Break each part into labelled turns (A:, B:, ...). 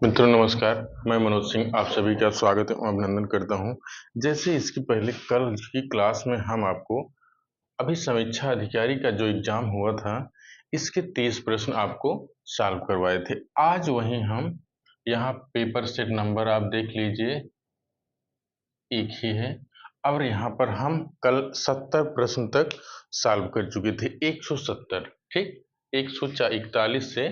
A: मित्रों नमस्कार। मैं मनोज सिंह आप सभी का स्वागत एवं अभिनंदन करता हूं। जैसे इसके पहले कल की क्लास में हम आपको अभी समीक्षा अधिकारी का जो एग्जाम हुआ था इसके 30 प्रश्न आपको सॉल्व करवाए थे। आज वहीं हम यहाँ पेपर सेट नंबर आप देख लीजिए एक ही है और यहाँ पर हम कल 70 प्रश्न तक सॉल्व कर चुके थे। 170 ठीक, 141 से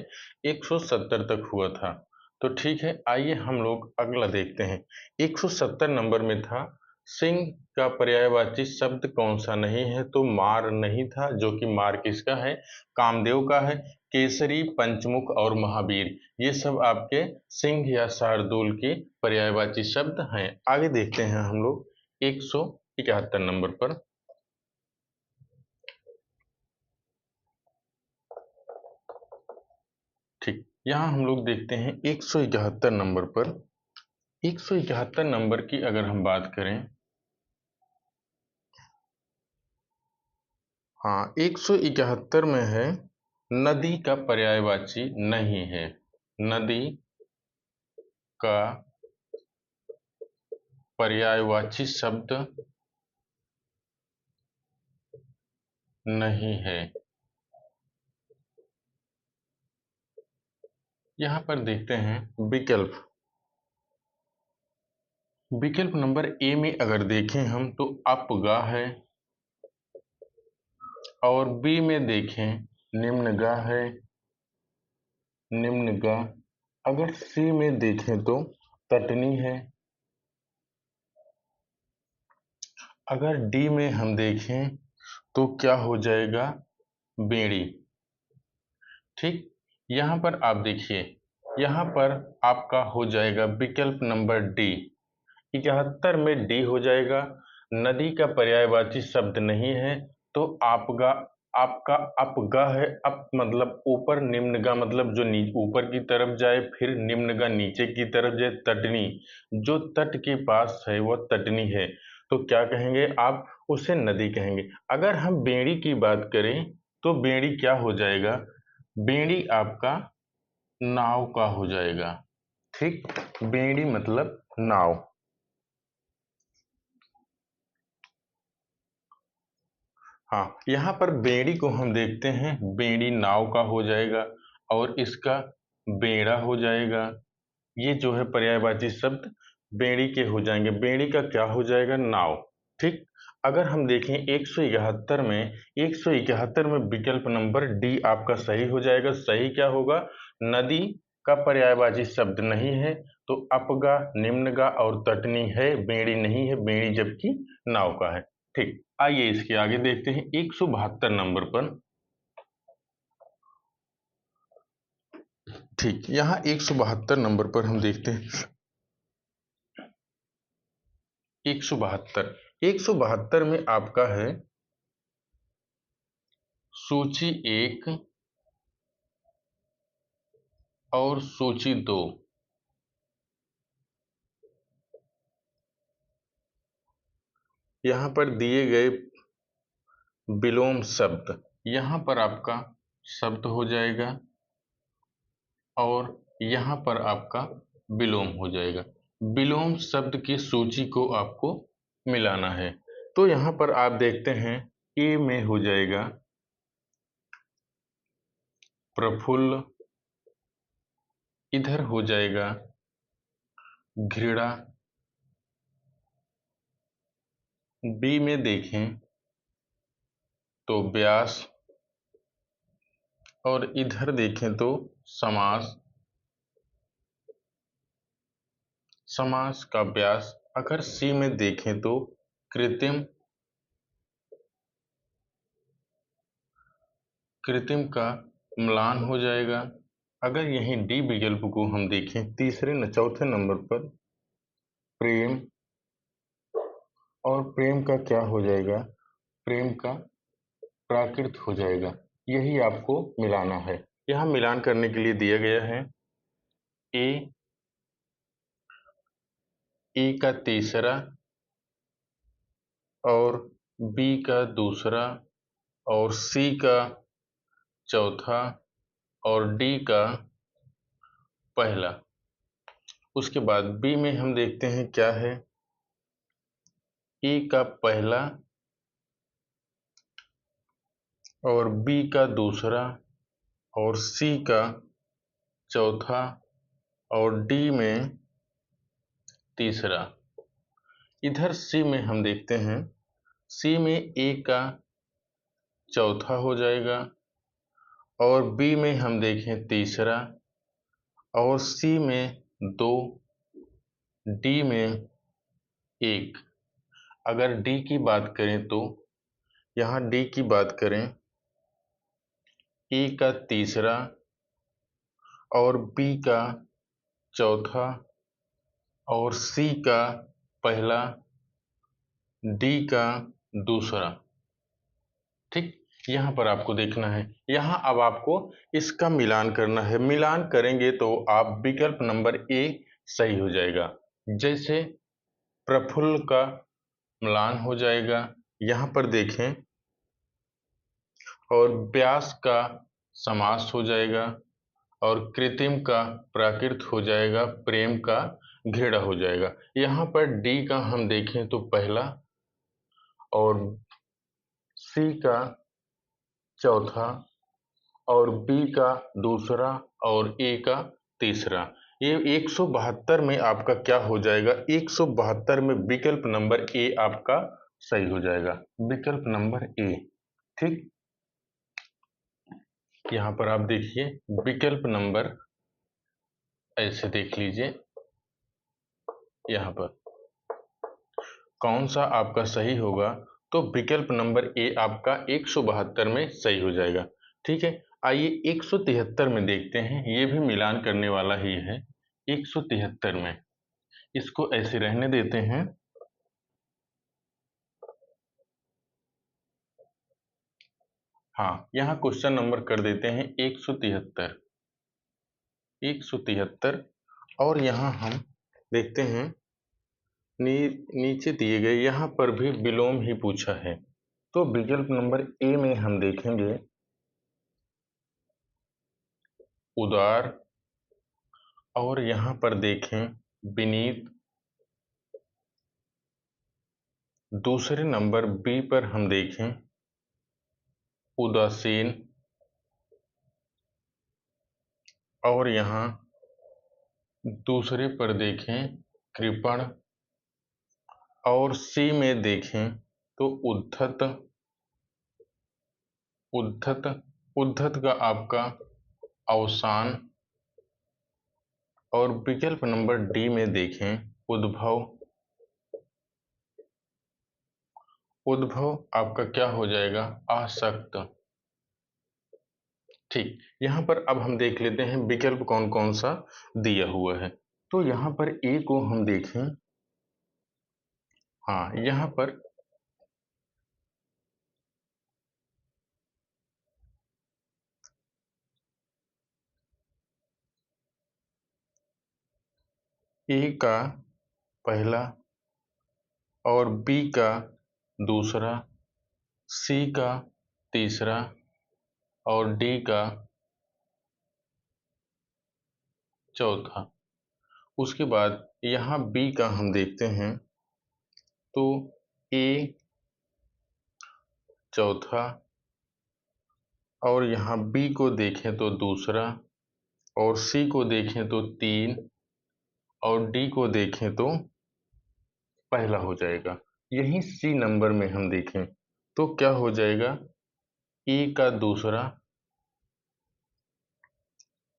A: 170 तक हुआ था। तो ठीक है, आइए हम लोग अगला देखते हैं। 170 नंबर में था सिंह का पर्यायवाची शब्द कौन सा नहीं है, तो मार नहीं था, जो कि मार किसका है, कामदेव का है। केसरी, पंचमुख और महावीर ये सब आपके सिंह या शार्दूल के पर्यायवाची शब्द हैं। आगे देखते हैं हम लोग 171 नंबर पर। ठीक, यहाँ हम लोग देखते हैं 171 नंबर पर। 171 नंबर की अगर हम बात करें, हाँ 171 में है नदी का पर्यायवाची नहीं है। नदी का पर्यायवाची शब्द नहीं है। यहाँ पर देखते हैं विकल्प। विकल्प नंबर ए में अगर देखें हम तो अपगा है, और बी में देखें निम्नगा है, निम्नगा। अगर सी में देखें तो तटनी है। अगर डी में हम देखें तो क्या हो जाएगा, बेड़ी। ठीक, यहाँ पर आप देखिए, यहाँ पर आपका हो जाएगा विकल्प नंबर डी। 71 में डी हो जाएगा। नदी का पर्यायवाची शब्द नहीं है, तो आपका आपका अपगा है। अप मतलब ऊपर, निम्नगा मतलब जो ऊपर की तरफ जाए, फिर निम्नगा नीचे की तरफ जाए। तटनी, जो तट के पास है वह तटनी है, तो क्या कहेंगे आप, उसे नदी कहेंगे। अगर हम बेड़ी की बात करें तो बेड़ी क्या हो जाएगा, बेड़ी आपका नाव का हो जाएगा। ठीक, बेड़ी मतलब नाव। हाँ, यहाँ पर बेड़ी को हम देखते हैं, बेड़ी नाव का हो जाएगा और इसका बेड़ा हो जाएगा। ये जो है पर्यायवाची शब्द बेड़ी के हो जाएंगे। बेड़ी का क्या हो जाएगा, नाव। ठीक, अगर हम देखें 171 में, 171 में विकल्प नंबर डी आपका सही हो जाएगा। सही क्या होगा, नदी का पर्यायवाची शब्द नहीं है, तो अपगा, निम्नगा और तटनी है, बेड़ी नहीं है, बेड़ी जबकि नाव का है। ठीक, आइए इसके आगे देखते हैं 172 नंबर पर। ठीक, यहाँ 172 नंबर पर हम देखते हैं 172। 172 में आपका है सूची 1 और सूची 2। यहाँ पर दिए गए विलोम शब्द, यहाँ पर आपका शब्द हो जाएगा और यहाँ पर आपका विलोम हो जाएगा। विलोम शब्द की सूची को आपको मिलाना है। तो यहाँ पर आप देखते हैं ए में हो जाएगा प्रफुल्ल, इधर हो जाएगा घृणा। बी में देखें तो व्यास, और इधर देखें तो समास। समास का व्यास। अगर सी में देखें तो कृत्रिम, कृत्रिम का म्लान हो जाएगा। अगर यहीं डी विकल्प को हम देखें तीसरे न चौथे नंबर पर प्रेम, और प्रेम का क्या हो जाएगा, प्रेम का प्राकृत हो जाएगा। यही आपको मिलाना है। यहाँ मिलान करने के लिए दिया गया है ए, ए का तीसरा और बी का दूसरा और सी का चौथा और डी का पहला। उसके बाद बी में हम देखते हैं क्या है, ए का पहला और बी का दूसरा और सी का चौथा और डी में तीसरा। इधर सी में हम देखते हैं, सी में ए का चौथा हो जाएगा और बी में हम देखें तीसरा और सी में दो, डी में एक। अगर डी की बात करें तो यहाँ डी की बात करें, ए का तीसरा और बी का चौथा और सी का पहला, डी का दूसरा। ठीक, यहाँ पर आपको देखना है। यहाँ अब आपको इसका मिलान करना है। मिलान करेंगे तो आप विकल्प नंबर ए सही हो जाएगा। जैसे प्रफुल्ल का मिलान हो जाएगा, यहाँ पर देखें, और व्यास का समास हो जाएगा और कृत्रिम का प्राकृत हो जाएगा, प्रेम का घेरा हो जाएगा। यहाँ पर डी का हम देखें तो पहला और सी का चौथा और बी का दूसरा और ए का तीसरा। ये 172 में आपका क्या हो जाएगा, 172 में विकल्प नंबर ए आपका सही हो जाएगा, विकल्प नंबर ए। ठीक, यहाँ पर आप देखिए विकल्प नंबर, ऐसे देख लीजिए यहाँ पर कौन सा आपका सही होगा, तो विकल्प नंबर ए आपका 172 में सही हो जाएगा। ठीक है, आइए 173 में देखते हैं। ये भी मिलान करने वाला ही है। 173 में इसको ऐसे रहने देते हैं। हाँ, यहाँ क्वेश्चन नंबर कर देते हैं 173। 173 और यहाँ हम देखते हैं नीचे दिए गए, यहाँ पर भी विलोम ही पूछा है। तो विकल्प नंबर ए में हम देखेंगे उदार, और यहाँ पर देखें विनीत। दूसरे नंबर बी पर हम देखें उदासीन, और यहाँ दूसरे पर देखें कृपण, और सी में देखें तो उद्धत। उद्धत, उद्धत का आपका अवसान, और विकल्प नंबर डी में देखें उद्भव। उद्भव आपका क्या हो जाएगा, आसक्त। ठीक, यहाँ पर अब हम देख लेते हैं विकल्प कौन कौन सा दिया हुआ है। तो यहाँ पर ए को हम देखें, हाँ यहाँ पर ए का पहला और बी का दूसरा, सी का तीसरा और डी का चौथा। उसके बाद यहाँ बी का हम देखते हैं तो ए चौथा, और यहाँ बी को देखें तो दूसरा, और सी को देखें तो तीन, और डी को देखें तो पहला हो जाएगा। यही सी नंबर में हम देखें तो क्या हो जाएगा, ए का दूसरा,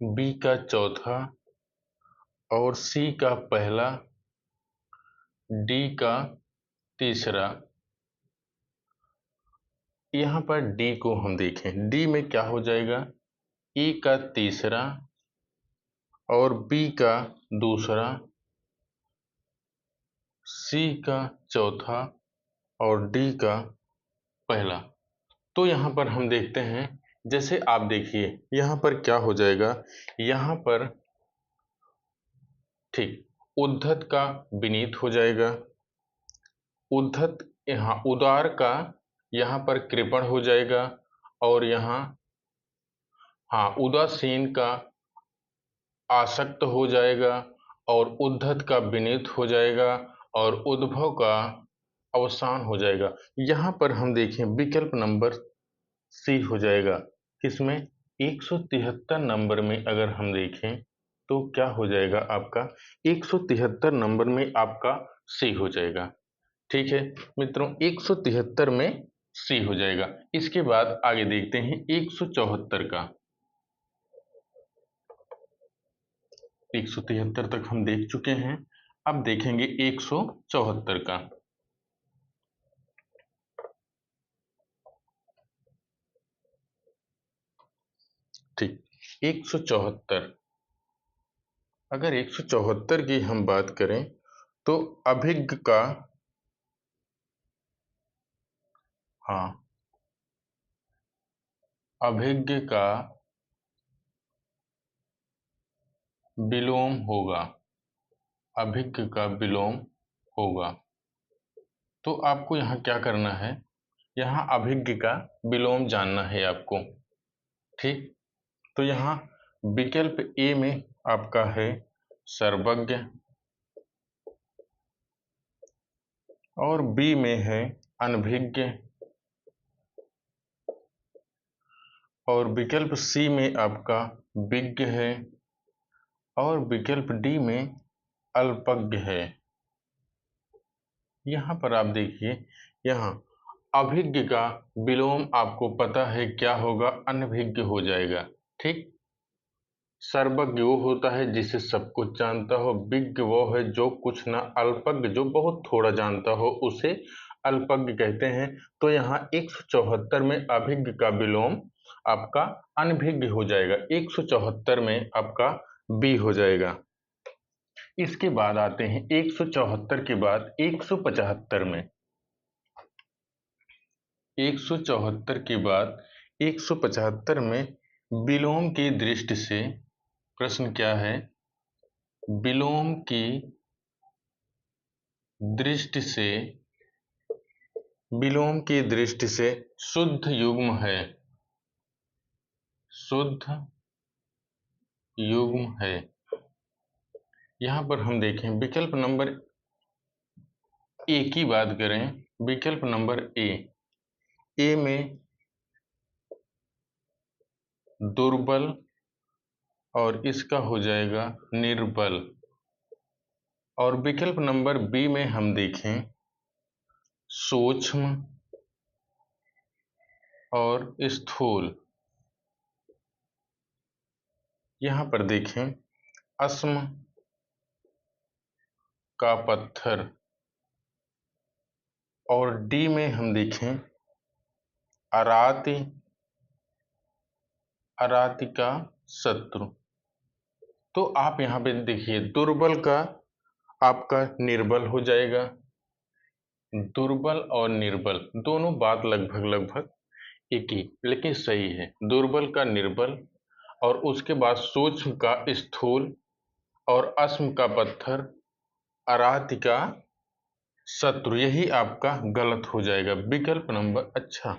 A: बी का चौथा और सी का पहला, डी का तीसरा। यहाँ पर डी को हम देखें, डी में क्या हो जाएगा, ए का तीसरा और बी का दूसरा, सी का चौथा और डी का पहला। तो यहाँ पर हम देखते हैं, जैसे आप देखिए यहाँ पर क्या हो जाएगा, यहाँ पर ठीक उद्धत का विनीत हो जाएगा, उद्धत यहाँ उदार का यहाँ पर कृपण हो जाएगा, और यहाँ हाँ उदासीन का आसक्त हो जाएगा, और उद्धत का विनित हो जाएगा और उद्भव का अवसान हो जाएगा। यहाँ पर हम देखें विकल्प नंबर सी हो जाएगा। किसमें? 173 नंबर में अगर हम देखें तो क्या हो जाएगा आपका? 173 नंबर में आपका सी हो जाएगा। ठीक है मित्रों, 173 में सी हो जाएगा। इसके बाद आगे देखते हैं 174 का। 173 तक हम देख चुके हैं, अब देखेंगे 174 का। ठीक, 174। अगर 174 की हम बात करें तो अभिज्ञ का, हाँ, अभिज्ञ का विलोम होगा। अभिज्ञ का विलोम होगा। तो आपको यहाँ क्या करना है? यहाँ अभिज्ञ का विलोम जानना है आपको। ठीक, तो यहाँ विकल्प ए में आपका है सर्वज्ञ और बी में है अनभिज्ञ और विकल्प सी में आपका विज्ञ है और विकल्प डी में अल्पज्ञ है। यहाँ पर आप देखिए, यहाँ अभिज्ञ का विलोम आपको पता है क्या होगा? अनभिज्ञ हो जाएगा। ठीक, सर्वज्ञ वो होता है जिसे सब कुछ जानता हो, विज्ञ वो है जो कुछ ना, अल्पज्ञ जो बहुत थोड़ा जानता हो उसे अल्पज्ञ कहते हैं। तो यहाँ 174 में अभिज्ञ का विलोम आपका अनभिज्ञ हो जाएगा। 174 में आपका बी हो जाएगा। इसके बाद आते हैं 174 के बाद 175 में। 174 के बाद 175 में विलोम की दृष्टि से प्रश्न क्या है? विलोम की दृष्टि से, विलोम की दृष्टि से शुद्ध युग्म है। शुद्ध युग्म है। यहाँ पर हम देखें विकल्प नंबर ए की बात करें, विकल्प नंबर ए में दुर्बल और इसका हो जाएगा निर्बल। और विकल्प नंबर बी में हम देखें सूक्ष्म और स्थूल। यहाँ पर देखें अस्म का पत्थर और डी में हम देखें अराति, अराति का शत्रु। तो आप यहाँ पे देखिए दुर्बल का आपका निर्बल हो जाएगा। दुर्बल और निर्बल दोनों बात लगभग लगभग एक ही, लेकिन सही है। दुर्बल का निर्बल और उसके बाद सूक्ष्म का स्थूल और अस्म का पत्थर, अराति का शत्रु, यही आपका गलत हो जाएगा विकल्प नंबर। अच्छा,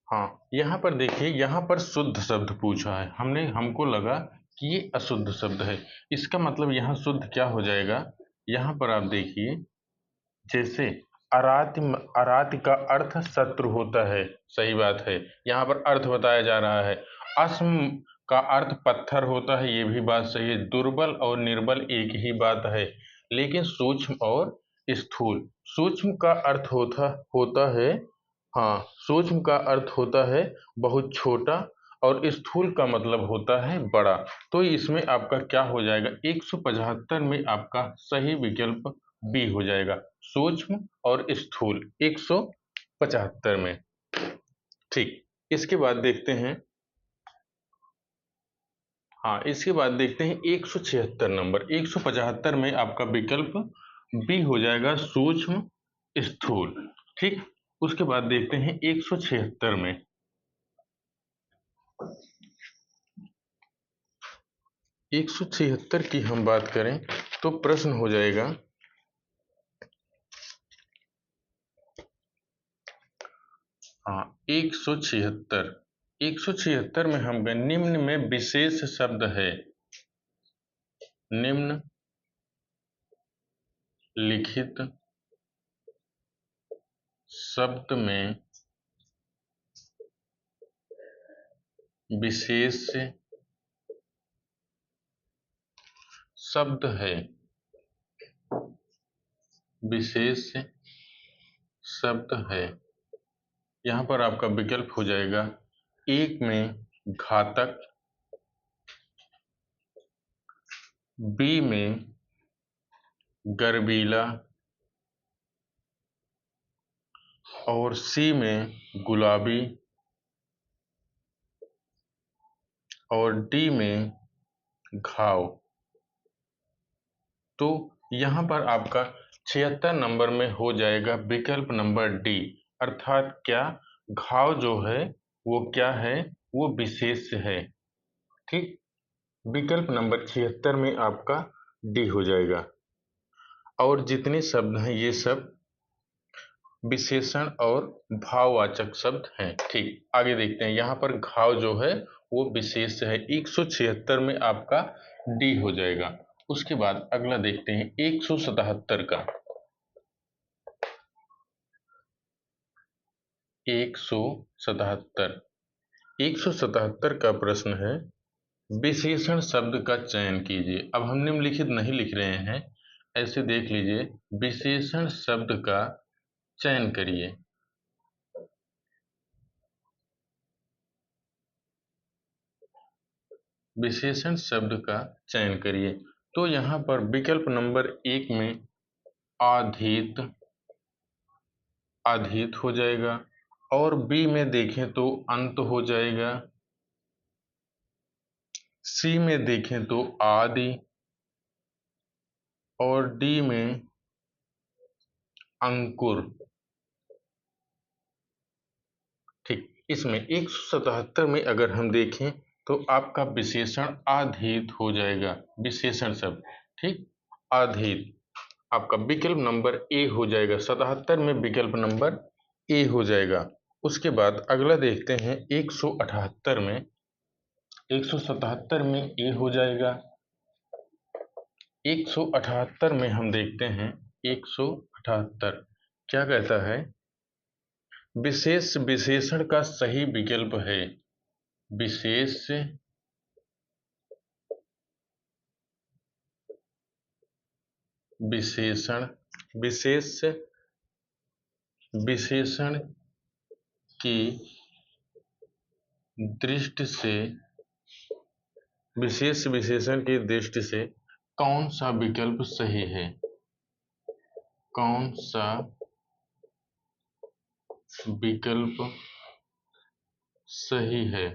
A: हाँ, यहाँ पर देखिए, यहाँ पर शुद्ध शब्द पूछा है हमने, हमको लगा कि ये अशुद्ध शब्द है। इसका मतलब यहाँ शुद्ध क्या हो जाएगा? यहाँ पर आप देखिए, जैसे अराति, अराति का अर्थ शत्रु होता है, सही बात है, यहाँ पर अर्थ बताया जा रहा है। अस्म का अर्थ पत्थर होता है, ये भी बात सही है। दुर्बल और निर्बल एक ही बात है, लेकिन सूक्ष्म और स्थूल, सूक्ष्म का अर्थ होता है, हाँ, सूक्ष्म का अर्थ होता है बहुत छोटा और स्थूल का मतलब होता है बड़ा। तो इसमें आपका क्या हो जाएगा? 175 में आपका सही विकल्प बी हो जाएगा, सूक्ष्म और स्थूल 175 में। ठीक, इसके बाद देखते हैं, हाँ, इसके बाद देखते हैं 176 नंबर। 175 में आपका विकल्प बी हो जाएगा, सूक्ष्म स्थूल। ठीक, उसके बाद देखते हैं 176 में। 176 की हम बात करें तो प्रश्न हो जाएगा 176। 176 में हम गए निम्न में विशेष शब्द है। निम्न लिखित शब्द में विशेष शब्द है। विशेष शब्द है। यहाँ पर आपका विकल्प हो जाएगा, एक में घातक, बी में गर्वीला और सी में गुलाबी और डी में घाव। तो यहाँ पर आपका 76 नंबर में हो जाएगा विकल्प नंबर डी, अर्थात क्या घाव जो है वो क्या है, वो विशेष है। ठीक, विकल्प नंबर 76 में आपका डी हो जाएगा। और जितने शब्द हैं ये सब विशेषण और भाववाचक शब्द हैं। ठीक, आगे देखते हैं। यहाँ पर घाव जो है वो विशेष है, 176 में आपका डी हो जाएगा। उसके बाद अगला देखते हैं 177 का। 177 177 का प्रश्न है, विशेषण शब्द का चयन कीजिए। अब हम निम्नलिखित नहीं लिख रहे हैं, ऐसे देख लीजिए, विशेषण शब्द का चयन करिए। विशेषण शब्द का चयन करिए। तो यहाँ पर विकल्प नंबर 1 में आधीत, आधीत हो जाएगा, और बी में देखें तो अंत हो जाएगा, सी में देखें तो आदि, और डी में अंकुर। ठीक, इसमें 177 में अगर हम देखें तो आपका विशेषण आधीत हो जाएगा, विशेषण शब्द। ठीक, आधीत आपका विकल्प नंबर ए हो जाएगा। 77 में विकल्प नंबर ए हो जाएगा। उसके बाद अगला देखते हैं 178 में। 177 में ए हो जाएगा। 178 में हम देखते हैं 178 क्या कहता है, विशेष विशेषण का सही विकल्प है। विशेष विशेषण, विशेष विशेषण की दृष्टि से, विशेष विशेषण की दृष्टि से कौन सा विकल्प सही है, कौन सा विकल्प सही है।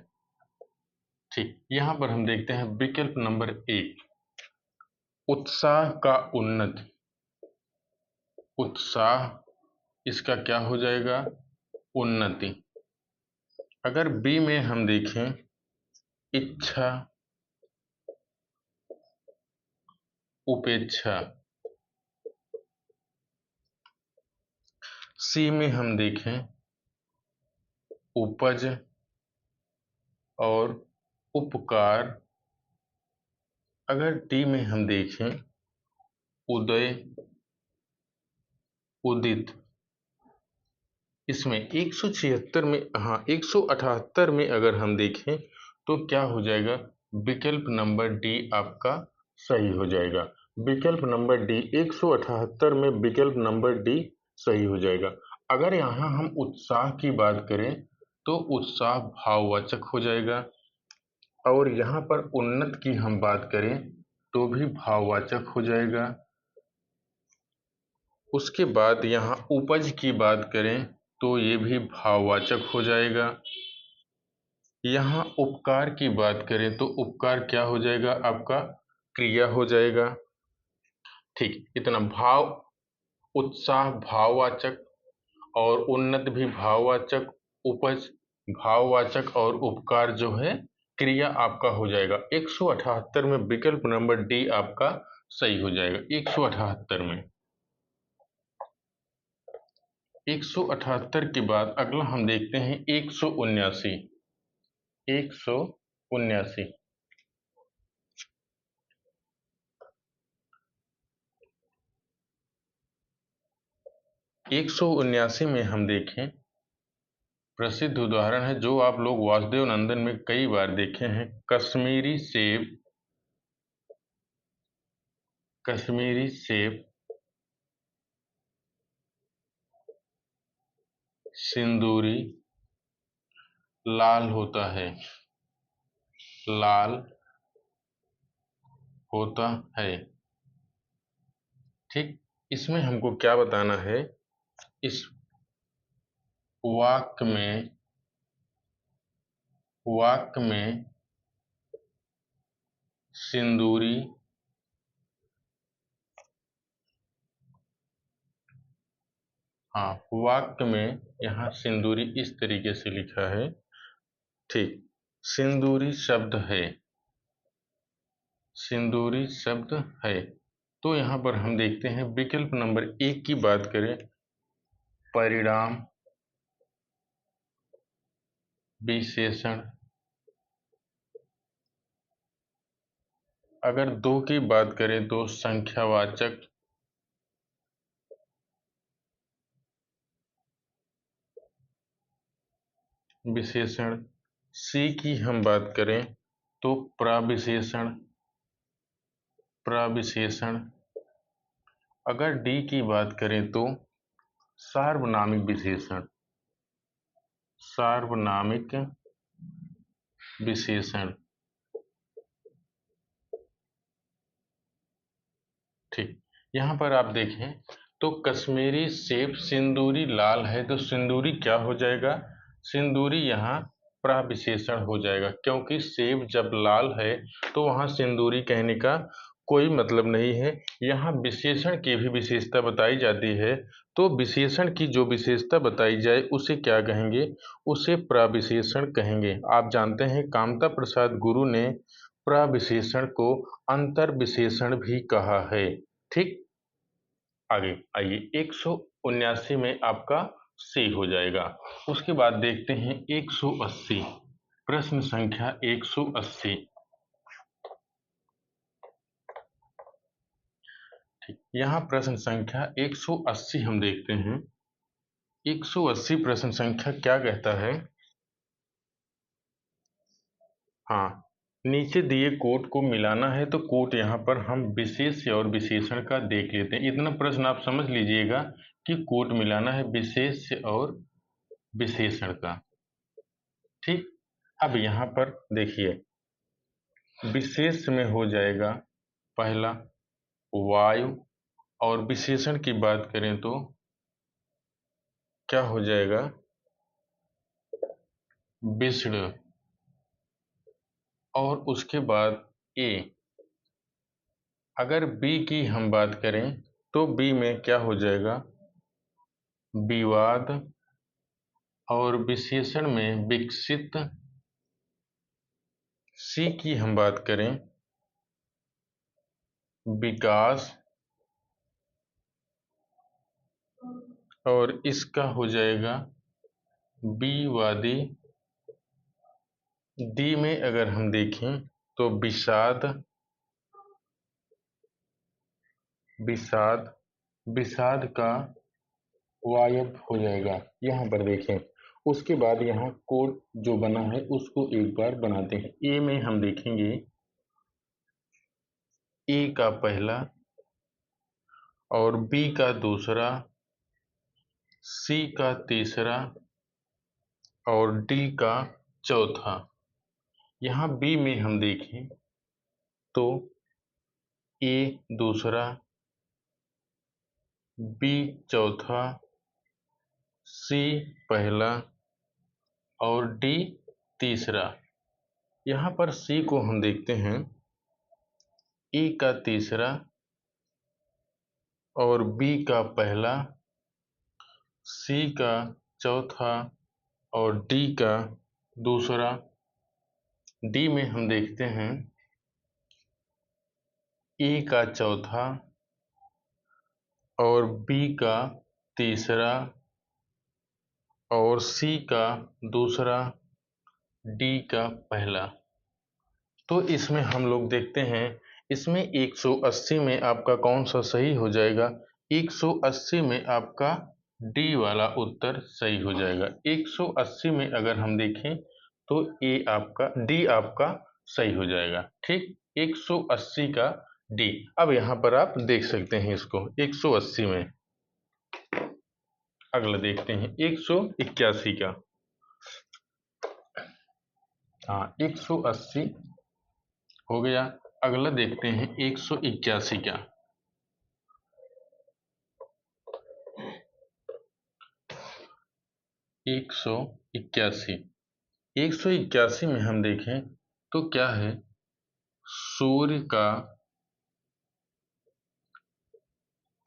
A: ठीक, यहां पर हम देखते हैं विकल्प नंबर 1, उत्साह का उन्नति। उत्साह, इसका क्या हो जाएगा, उन्नति। अगर बी में हम देखें इच्छा, उपेक्षा। सी में हम देखें उपज और उपकार। अगर डी में हम देखें उदय, उदित। इसमें 176 में, हाँ 178 में अगर हम देखें तो क्या हो जाएगा, विकल्प नंबर डी आपका सही हो जाएगा। विकल्प नंबर डी, 178 में विकल्प नंबर डी सही हो जाएगा। अगर यहाँ हम उत्साह की बात करें तो उत्साह भाववाचक हो जाएगा, और यहाँ पर उन्नत की हम बात करें तो भी भाववाचक हो जाएगा। उसके बाद यहाँ उपज की बात करें तो ये भी भाववाचक हो जाएगा। यहाँ उपकार की बात करें तो उपकार क्या हो जाएगा, आपका क्रिया हो जाएगा। ठीक, इतना भाव, उत्साह भाववाचक और उन्नत भी भाववाचक, उपज भाववाचक और उपकार जो है क्रिया आपका हो जाएगा। 178 में विकल्प नंबर डी आपका सही हो जाएगा। 178 में 178 के बाद अगला हम देखते हैं 179। 179 179 में हम देखें, प्रसिद्ध उदाहरण है जो आप लोग वासुदेव नंदन में कई बार देखे हैं। कश्मीरी सेब, कश्मीरी सेब सिंदूरी लाल होता है, लाल होता है। ठीक, इसमें हमको क्या बताना है? इस वाक्य में, वाक्य में सिंदूरी हाँ, वाक्य में यहाँ सिंदूरी इस तरीके से लिखा है। ठीक, सिंदूरी शब्द है, सिंदूरी शब्द है। तो यहाँ पर हम देखते हैं विकल्प नंबर 1 की बात करें, परिणाम विशेषण। अगर 2 की बात करें तो संख्यावाचक विशेषण। सी की हम बात करें तो प्रविशेषण, प्रविशेषण। अगर डी की बात करें तो सार्वनामिक विशेषण, सार्वनामिक विशेषण। ठीक, यहाँ पर आप देखें तो कश्मीरी सेब सिंदूरी लाल है, तो सिंदूरी क्या हो जाएगा? सिंदूरी यहाँ प्रविशेषण हो जाएगा, क्योंकि सेब जब लाल है तो वहाँ सिंदूरी कहने का कोई मतलब नहीं है। यहाँ विशेषण की भी विशेषता बताई जाती है, तो विशेषण की जो विशेषता बताई जाए उसे क्या कहेंगे? उसे प्रविशेषण कहेंगे। आप जानते हैं कामता प्रसाद गुरु ने प्रविशेषण को अंतर विशेषण भी कहा है। ठीक, आगे आइए, 179 में आपका सी हो जाएगा। उसके बाद देखते हैं 180, प्रश्न संख्या 180। ठीक, यहाँ प्रश्न संख्या 180 हम देखते हैं। 180 प्रश्न संख्या क्या कहता है? हाँ, नीचे दिए कोट को मिलाना है, तो कोट यहाँ पर हम विशेष और विशेषण का देख लेते हैं। इतना प्रश्न आप समझ लीजिएगा कि कोट मिलाना है विशेष और विशेषण का। ठीक, अब यहाँ पर देखिए, विशेष में हो जाएगा पहला वायु, और विशेषण की बात करें तो क्या हो जाएगा? विष्णु। और उसके बाद ए। अगर बी की हम बात करें तो बी में क्या हो जाएगा? विवाद। और विशेषण में विकसित। सी की हम बात करें विकास। और इसका हो जाएगा विवादी। डी में अगर हम देखें तो विषाद, विषाद। विषाद का वायब हो जाएगा। यहाँ पर देखें, उसके बाद यहाँ कोड जो बना है उसको एक बार बनाते हैं। ए में हम देखेंगे ए का पहला और बी का दूसरा, सी का तीसरा और डी का चौथा। यहाँ बी में हम देखें तो ए दूसरा, बी चौथा, सी पहला और डी तीसरा। यहाँ पर सी को हम देखते हैं ए का तीसरा और बी का पहला, सी का चौथा और डी का दूसरा। डी में हम देखते हैं ए का चौथा और बी का तीसरा और सी का दूसरा, डी का पहला। तो इसमें हम लोग देखते हैं, इसमें 180 में आपका कौन सा सही हो जाएगा? 180 में आपका डी वाला उत्तर सही हो जाएगा। 180 में अगर हम देखें तो डी आपका सही हो जाएगा। ठीक, 180 का डी। अब यहाँ पर आप देख सकते हैं इसको 180 में। अगला देखते हैं 181 का। हाँ, 180 हो गया। अगला देखते हैं 181 का। 181, 181 में हम देखें तो क्या है? सूर्य का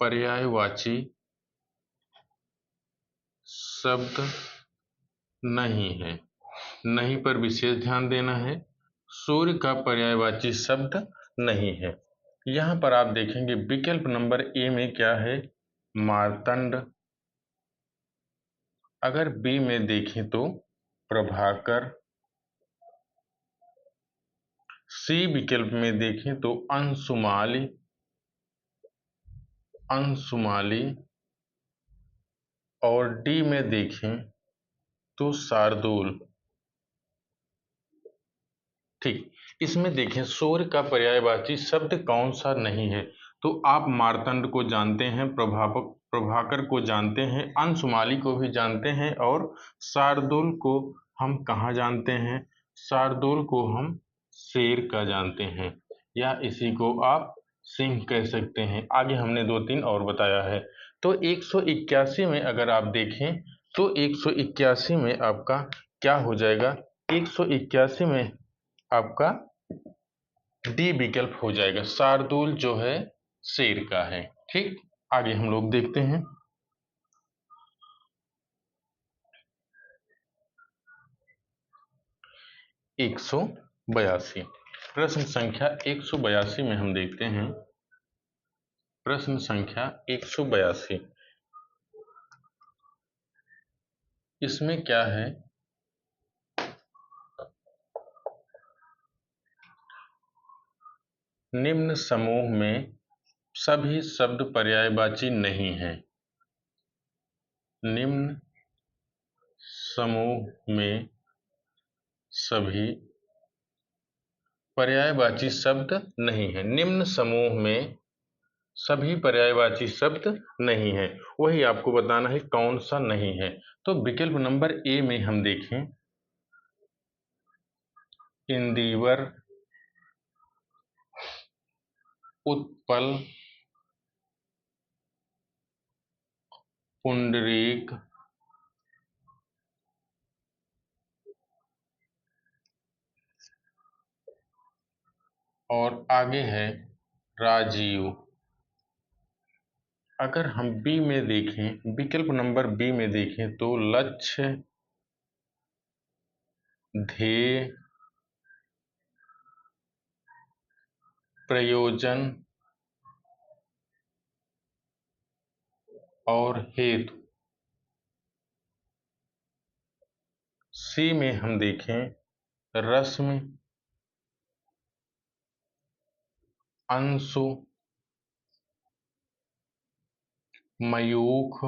A: पर्यायवाची शब्द नहीं है। नहीं पर विशेष ध्यान देना है। सूर्य का पर्यायवाची शब्द नहीं है। यहाँ पर आप देखेंगे विकल्प नंबर ए में क्या है? मार्तंड। अगर बी में देखें तो प्रभाकर। सी विकल्प में देखें तो अंशुमाली, और डी में देखें तो शार्दूल। ठीक, इसमें देखें सूर्य का पर्यायवाची शब्द कौन सा नहीं है? तो आप मार्तंड को जानते हैं, प्रभाकर को जानते हैं, अंशुमाली को भी जानते हैं, और शार्दूल को हम कहाँ जानते हैं? शार्दूल को हम शेर का जानते हैं, या इसी को आप सिंह कह सकते हैं। आगे हमने 2-3 और बताया है। तो 181 में अगर आप देखें तो 181 में आपका क्या हो जाएगा? 181 में आपका डी विकल्प हो जाएगा। शार्दूल जो है शेर का है। ठीक, आगे हम लोग देखते हैं 182। प्रश्न संख्या 182 में हम देखते हैं, प्रश्न संख्या 182। इसमें क्या है? निम्न समूह में सभी शब्द पर्यायवाची नहीं है। निम्न समूह में सभी पर्यायवाची शब्द नहीं है। निम्न समूह में सभी पर्यायवाची शब्द नहीं है। वही आपको बताना है कौन सा नहीं है। तो विकल्प नंबर ए में हम देखें, इंदिवर, उत्पल, पुंडरीक, और आगे है राजीव। अगर हम बी में देखें, विकल्प नंबर बी में देखें तो लक्ष्य, ध्येय, प्रयोजन और हेतु। सी में हम देखें रश्मि, अंशु, मयूख।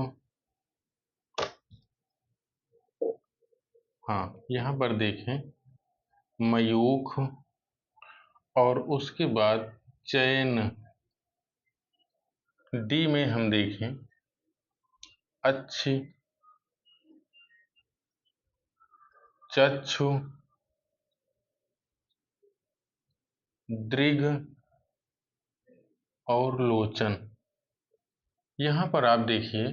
A: हाँ, यहाँ पर देखें मयूख, और उसके बाद चयन। डी में हम देखें अच्छी, चक्षु, दृघ और लोचन। यहाँ पर आप देखिए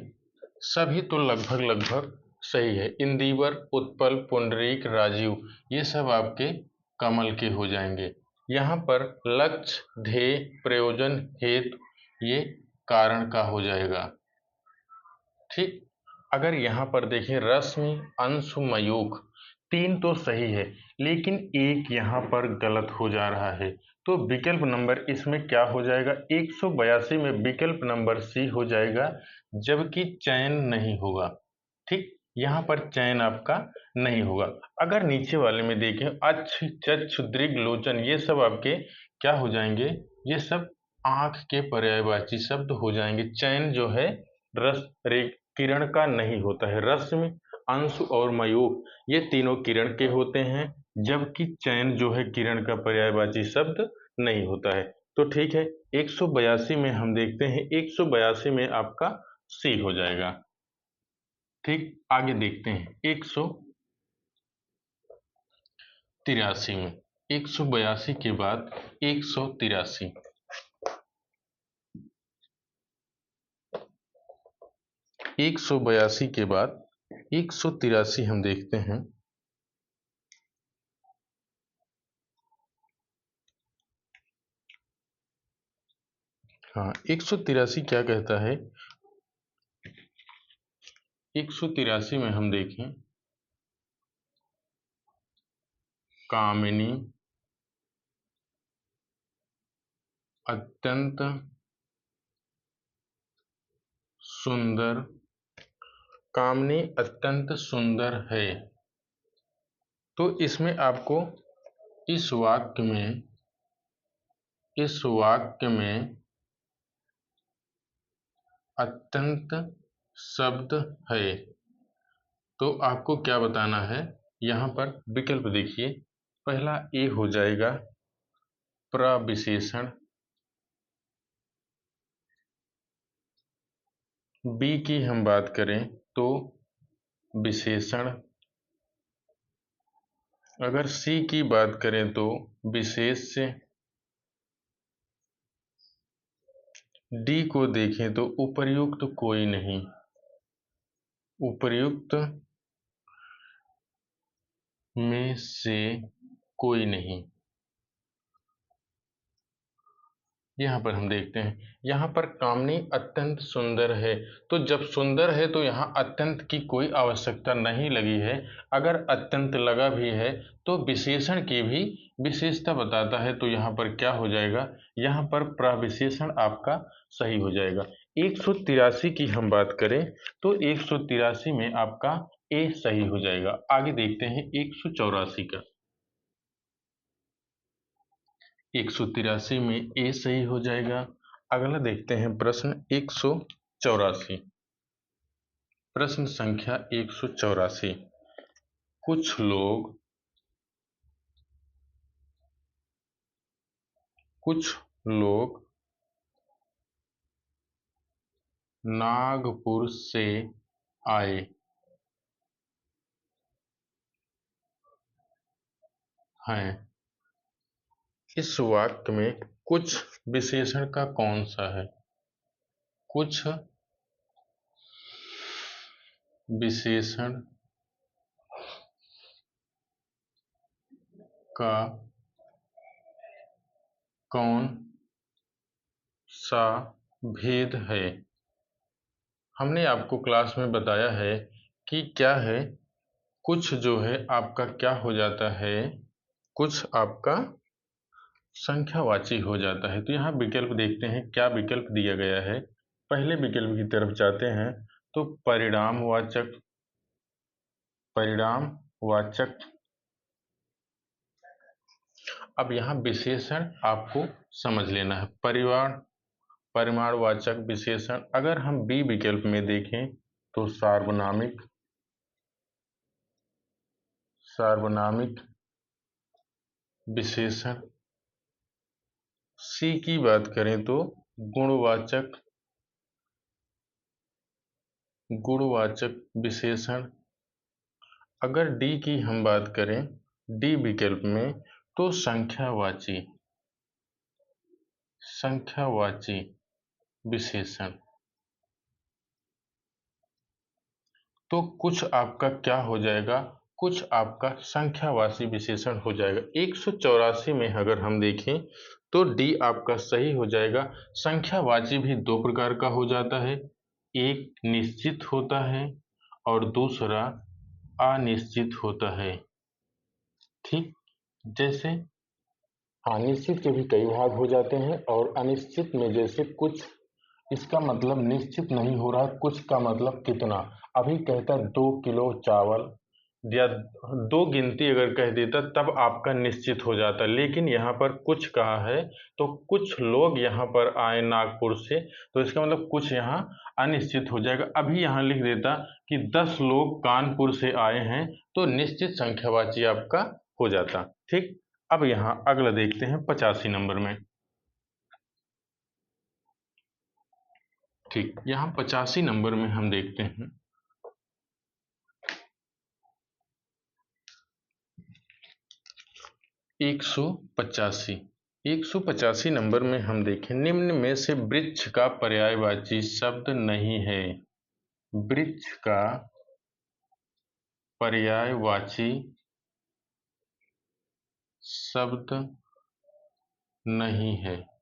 A: सभी तो लगभग सही है। इंदिवर, उत्पल, पुंडरीक, राजीव, ये सब आपके कमल के हो जाएंगे। यहाँ पर लक्ष्य, ध्येय, प्रयोजन, हेतु, ये कारण का हो जाएगा। ठीक, अगर यहाँ पर देखें रश्मि, अंशु, मयूख, 3 तो सही है, लेकिन एक यहाँ पर गलत हो जा रहा है। तो विकल्प नंबर इसमें क्या हो जाएगा? 182 में विकल्प नंबर सी हो जाएगा, जबकि चयन नहीं होगा। ठीक, यहाँ पर चयन आपका नहीं होगा। अगर नीचे वाले में देखें अच्छ, चक्ष, दृग, लोचन, ये सब आपके क्या हो जाएंगे, ये सब आंख के पर्यायवाची शब्द हो जाएंगे। चयन जो है रस रे किरण का नहीं होता है। रश्मि, अंश और मयूख ये तीनों किरण के होते हैं, जबकि चयन जो है किरण का पर्यायवाची शब्द नहीं होता है। तो ठीक है, 182 में हम देखते हैं, 182 में आपका सी हो जाएगा। ठीक, आगे देखते हैं 183 में, 182 के बाद 183, 182 के बाद 183 हम देखते हैं। हाँ, 183 क्या कहता है, 183 में हम देखें, कामिनी अत्यंत सुंदर, कामिनी अत्यंत सुंदर है। तो इसमें आपको इस वाक्य में अत्यंत शब्द है, तो आपको क्या बताना है। यहाँ पर विकल्प देखिए, पहला ए हो जाएगा प्रविशेषण, बी की हम बात करें तो विशेषण, अगर सी की बात करें तो विशेष्य, डी को देखें तो उपर्युक्त कोई नहीं, उपर्युक्त में से कोई नहीं। यहाँ पर हम देखते हैं, यहाँ पर कामिनी अत्यंत सुंदर है, तो जब सुंदर है तो यहाँ अत्यंत की कोई आवश्यकता नहीं लगी है। अगर अत्यंत लगा भी है तो विशेषण की भी विशेषता बताता है, तो यहाँ पर क्या हो जाएगा, यहाँ पर प्रविशेषण आपका सही हो जाएगा। 183 की हम बात करें तो 183 में आपका ए सही हो जाएगा। आगे देखते हैं 184 का, 183 में ए सही हो जाएगा। अगला देखते हैं प्रश्न 184, प्रश्न संख्या 184, कुछ लोग नागपुर से आए हैं। इस वाक्य में कुछ विशेषण का कौन सा है, कुछ विशेषण का कौन सा भेद है। हमने आपको क्लास में बताया है कि क्या है, कुछ जो है आपका क्या हो जाता है, कुछ आपका संख्यावाची हो जाता है। तो यहाँ विकल्प देखते हैं क्या विकल्प दिया गया है। पहले विकल्प की तरफ जाते हैं तो परिणामवाचक, परिणामवाचक, अब यहाँ विशेषण आपको समझ लेना है। परिमाणवाचक विशेषण, अगर हम बी विकल्प में देखें तो सार्वनामिक, सार्वनामिक विशेषण, सी की बात करें तो गुणवाचक, गुणवाचक विशेषण, अगर डी की हम बात करें, डी विकल्प में तो संख्यावाची, संख्यावाची विशेषण। तो कुछ आपका क्या हो जाएगा, कुछ आपका संख्यावाची विशेषण हो जाएगा। 184 में अगर हम देखें तो डी आपका सही हो जाएगा। संख्यावाची भी दो प्रकार का हो जाता है, एक निश्चित होता है और दूसरा अनिश्चित होता है। ठीक, जैसे हाँ, निश्चित के भी कई भाग हो जाते हैं और अनिश्चित में जैसे कुछ इसका मतलब निश्चित नहीं हो रहा, कुछ का मतलब कितना। अभी कहता 2 किलो चावल या 2 गिनती अगर कह देता तब आपका निश्चित हो जाता, लेकिन यहाँ पर कुछ कहा है तो कुछ लोग यहाँ पर आए नागपुर से, तो इसका मतलब कुछ यहाँ अनिश्चित हो जाएगा। अभी यहाँ लिख देता कि 10 लोग कानपुर से आए हैं, तो निश्चित संख्यावाची आपका हो जाता। ठीक, अब यहाँ अगला देखते हैं 85 नंबर में। ठीक, यहाँ 85 नंबर में हम देखते हैं 185। 185 नंबर में हम देखें, निम्न में से वृक्ष का पर्यायवाची शब्द नहीं है। वृक्ष का पर्यायवाची शब्द नहीं है।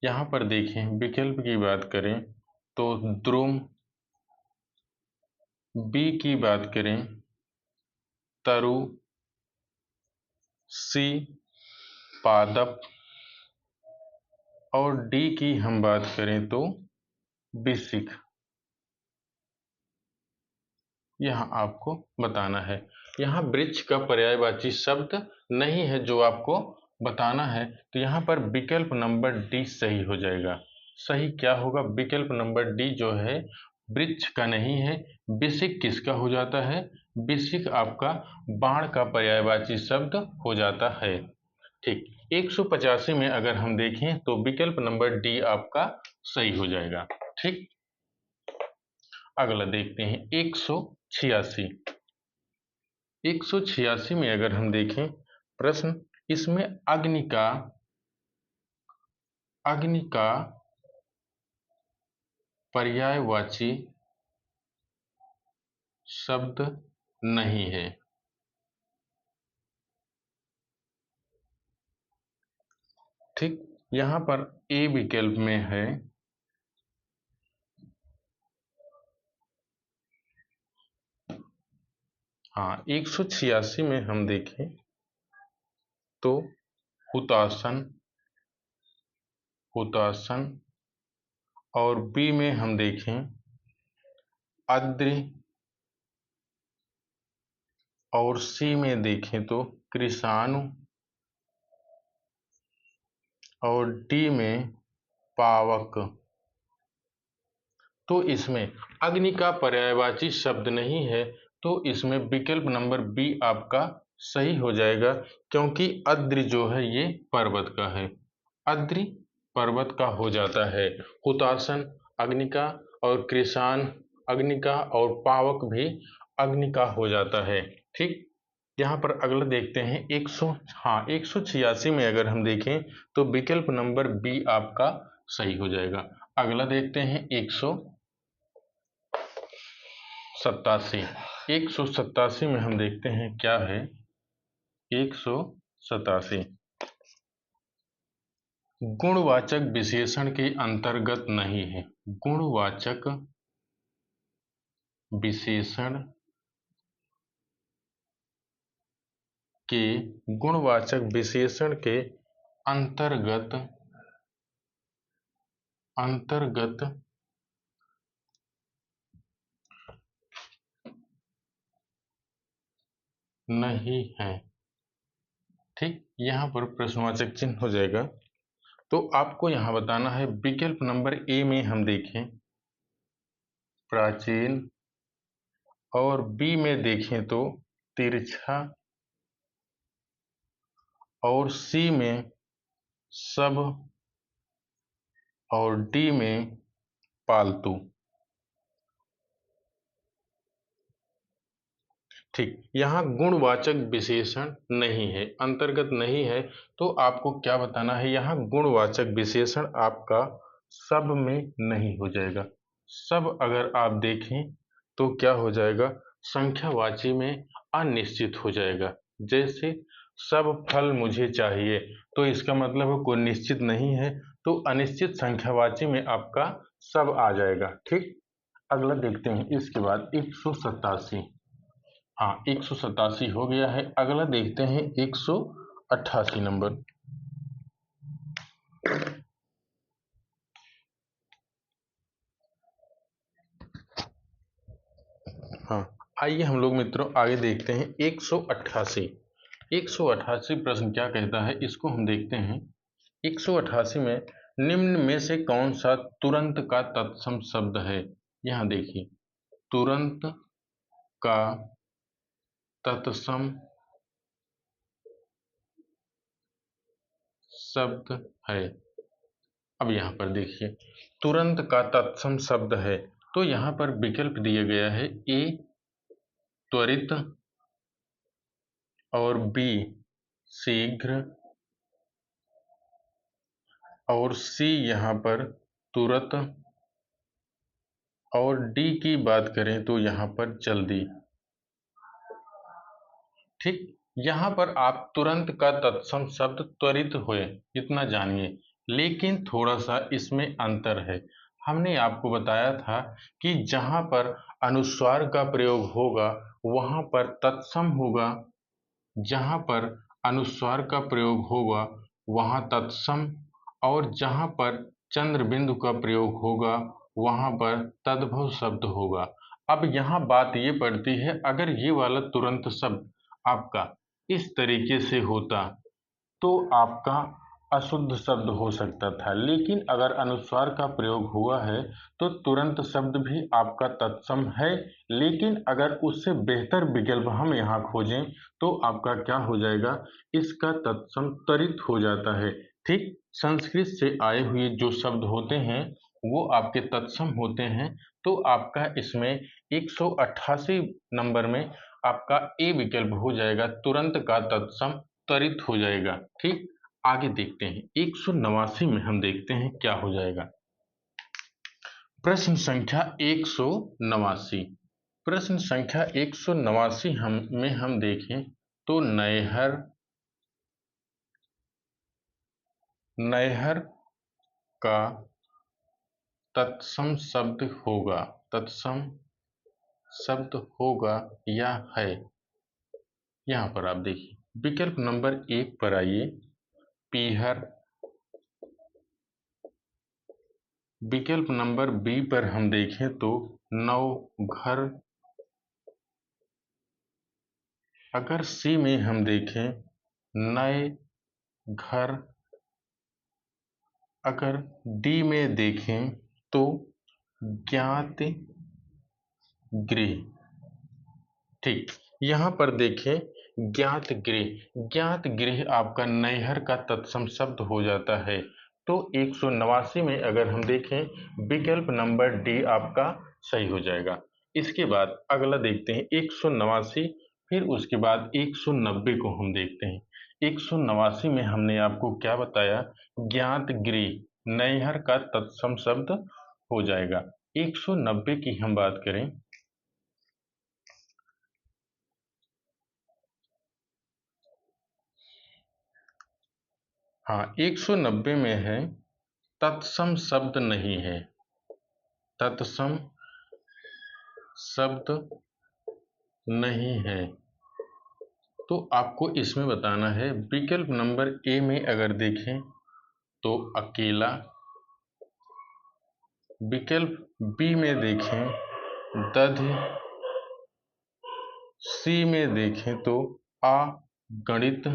A: यहाँ पर देखें, विकल्प की बात करें तो द्रुम, बी की बात करें तरु, सी पादप और डी की हम बात करें तो बिसिक। यहाँ आपको बताना है, यहाँ वृक्ष का पर्यायवाची शब्द नहीं है जो आपको बताना है, तो यहाँ पर विकल्प नंबर डी सही हो जाएगा। सही क्या होगा? विकल्प नंबर डी जो है वृक्ष का नहीं है। बिसिक किसका हो जाता है? बिसिक आपका बाण का पर्यायवाची शब्द हो जाता है। ठीक, 185 में अगर हम देखें तो विकल्प नंबर डी आपका सही हो जाएगा। ठीक, अगला देखते हैं 186। 186 में अगर हम देखें प्रश्न, इसमें अग्नि का पर्यायवाची शब्द नहीं है। ठीक, यहाँ पर ए विकल्प में है हाँ। 186 में हम देखें तो हुतासन और बी में हम देखें अद्रि और सी में देखें तो कृषाणु और डी में पावक। तो इसमें अग्नि का पर्यायवाची शब्द नहीं है, तो इसमें विकल्प नंबर बी आपका सही हो जाएगा, क्योंकि अद्रि जो है ये पर्वत का है। अद्रि पर्वत का हो जाता है। हुतासन अग्नि का और कृषाण अग्नि का और पावक भी अग्नि का हो जाता है। ठीक, यहाँ पर अगला देखते हैं 186 में अगर हम देखें तो विकल्प नंबर बी आपका सही हो जाएगा। अगला देखते हैं 187 में हम देखते हैं क्या है 187। गुणवाचक विशेषण के अंतर्गत नहीं है। गुणवाचक विशेषण के अंतर्गत नहीं है। ठीक, यहाँ पर प्रश्नवाचक चिन्ह हो जाएगा। तो आपको यहाँ बताना है विकल्प नंबर ए में हम देखें प्राचीन और बी में देखें तो तिरछा और सी में सब और डी में पालतू। ठीक, यहाँ गुणवाचक विशेषण नहीं है, अंतर्गत नहीं है, तो आपको क्या बताना है, यहाँ गुणवाचक विशेषण आपका सब में नहीं हो जाएगा। सब अगर आप देखें तो क्या हो जाएगा, संख्यावाची में अनिश्चित हो जाएगा। जैसे सब फल मुझे चाहिए, तो इसका मतलब कोई निश्चित नहीं है, तो अनिश्चित संख्यावाची में आपका सब आ जाएगा। ठीक, अगला देखते हैं इसके बाद 187। हाँ, 187 हो गया है। अगला देखते हैं 188 नंबर। हाँ, आइए हम लोग मित्रों आगे देखते हैं 188। 188 प्रश्न क्या कहता है इसको हम देखते हैं। 188 में निम्न में से कौन सा तुरंत का तत्सम शब्द है। यहाँ देखिए, तुरंत का तत्सम शब्द है। अब यहाँ पर देखिए, तुरंत का तत्सम शब्द है, तो यहाँ पर विकल्प दिया गया है ए त्वरित और बी शीघ्र और सी यहाँ पर तुरंत और डी की बात करें तो यहाँ पर जल्दी। ठीक, यहाँ पर आप तुरंत का तत्सम शब्द त्वरित हुए इतना जानिए, लेकिन थोड़ा सा इसमें अंतर है। हमने आपको बताया था कि जहाँ पर अनुस्वार का प्रयोग होगा वहाँ पर तत्सम होगा, जहाँ पर अनुस्वार का प्रयोग होगा वहाँ तत्सम, और जहाँ पर चंद्र बिंदु का प्रयोग होगा वहाँ पर तद्भव शब्द होगा। अब यहाँ बात ये पड़ती है, अगर ये वाला तुरंत शब्द आपका इस तरीके से होता तो आपका अशुद्ध शब्द हो सकता था, लेकिन अगर अनुस्वार का प्रयोग हुआ है तो तुरंत शब्द भी आपका तत्सम है। लेकिन अगर उससे बेहतर विकल्प हम यहाँ खोजें तो आपका क्या हो जाएगा, इसका तत्सम त्वरित हो जाता है। ठीक, संस्कृत से आए हुए जो शब्द होते हैं वो आपके तत्सम होते हैं, तो आपका इसमें 188 नंबर में आपका ए विकल्प हो जाएगा, तुरंत का तत्सम त्वरित हो जाएगा। ठीक, आगे देखते हैं 189 में हम देखते हैं क्या हो जाएगा। प्रश्न संख्या 189। प्रश्न संख्या 189 हम देखें तो नैहर नैहर का तत्सम शब्द होगा, तत्सम शब्द होगा या है। यहाँ पर आप देखिए, विकल्प नंबर 1 पर आइए, पीहर। विकल्प नंबर बी पर हम देखें तो नवघर। अगर सी में हम देखें नए घर। अगर डी में देखें तो ज्ञात गृह। ठीक, यहाँ पर देखें ज्ञात गृह, ज्ञात गृह आपका नैहर का तत्सम शब्द हो जाता है। तो 189 में अगर हम देखें विकल्प नंबर डी आपका सही हो जाएगा। इसके बाद अगला देखते हैं 189, फिर उसके बाद 190 को हम देखते हैं। 189 में हमने आपको क्या बताया, ज्ञात गृह नैहर का तत्सम शब्द हो जाएगा। 190 की हम बात करें, हाँ 190 में है तत्सम शब्द नहीं है, तत्सम शब्द नहीं है। तो आपको इसमें बताना है, विकल्प नंबर ए में अगर देखें तो अकेला। विकल्प बी में देखें दधि। सी में देखें तो अगणित,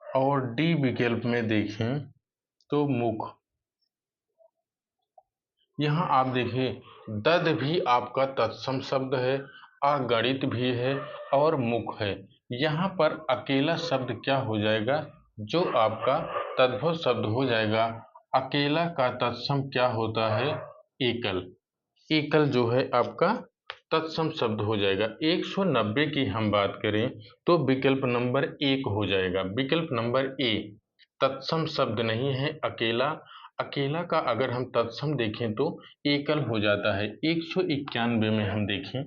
A: और डी विकल्प में देखें तो मुख। यहाँ आप देखिए, दध भी आपका तत्सम शब्द है, अगणित भी है और मुख है। यहाँ पर अकेला शब्द क्या हो जाएगा, जो आपका तद्भव शब्द हो जाएगा। अकेला का तत्सम क्या होता है, एकल। एकल जो है आपका तत्सम शब्द हो जाएगा। 190 की हम बात करें तो विकल्प नंबर 1 हो जाएगा। विकल्प नंबर ए तत्सम शब्द नहीं है अकेला। अकेला का अगर हम तत्सम देखें तो एकल हो जाता है। 191 में हम देखें,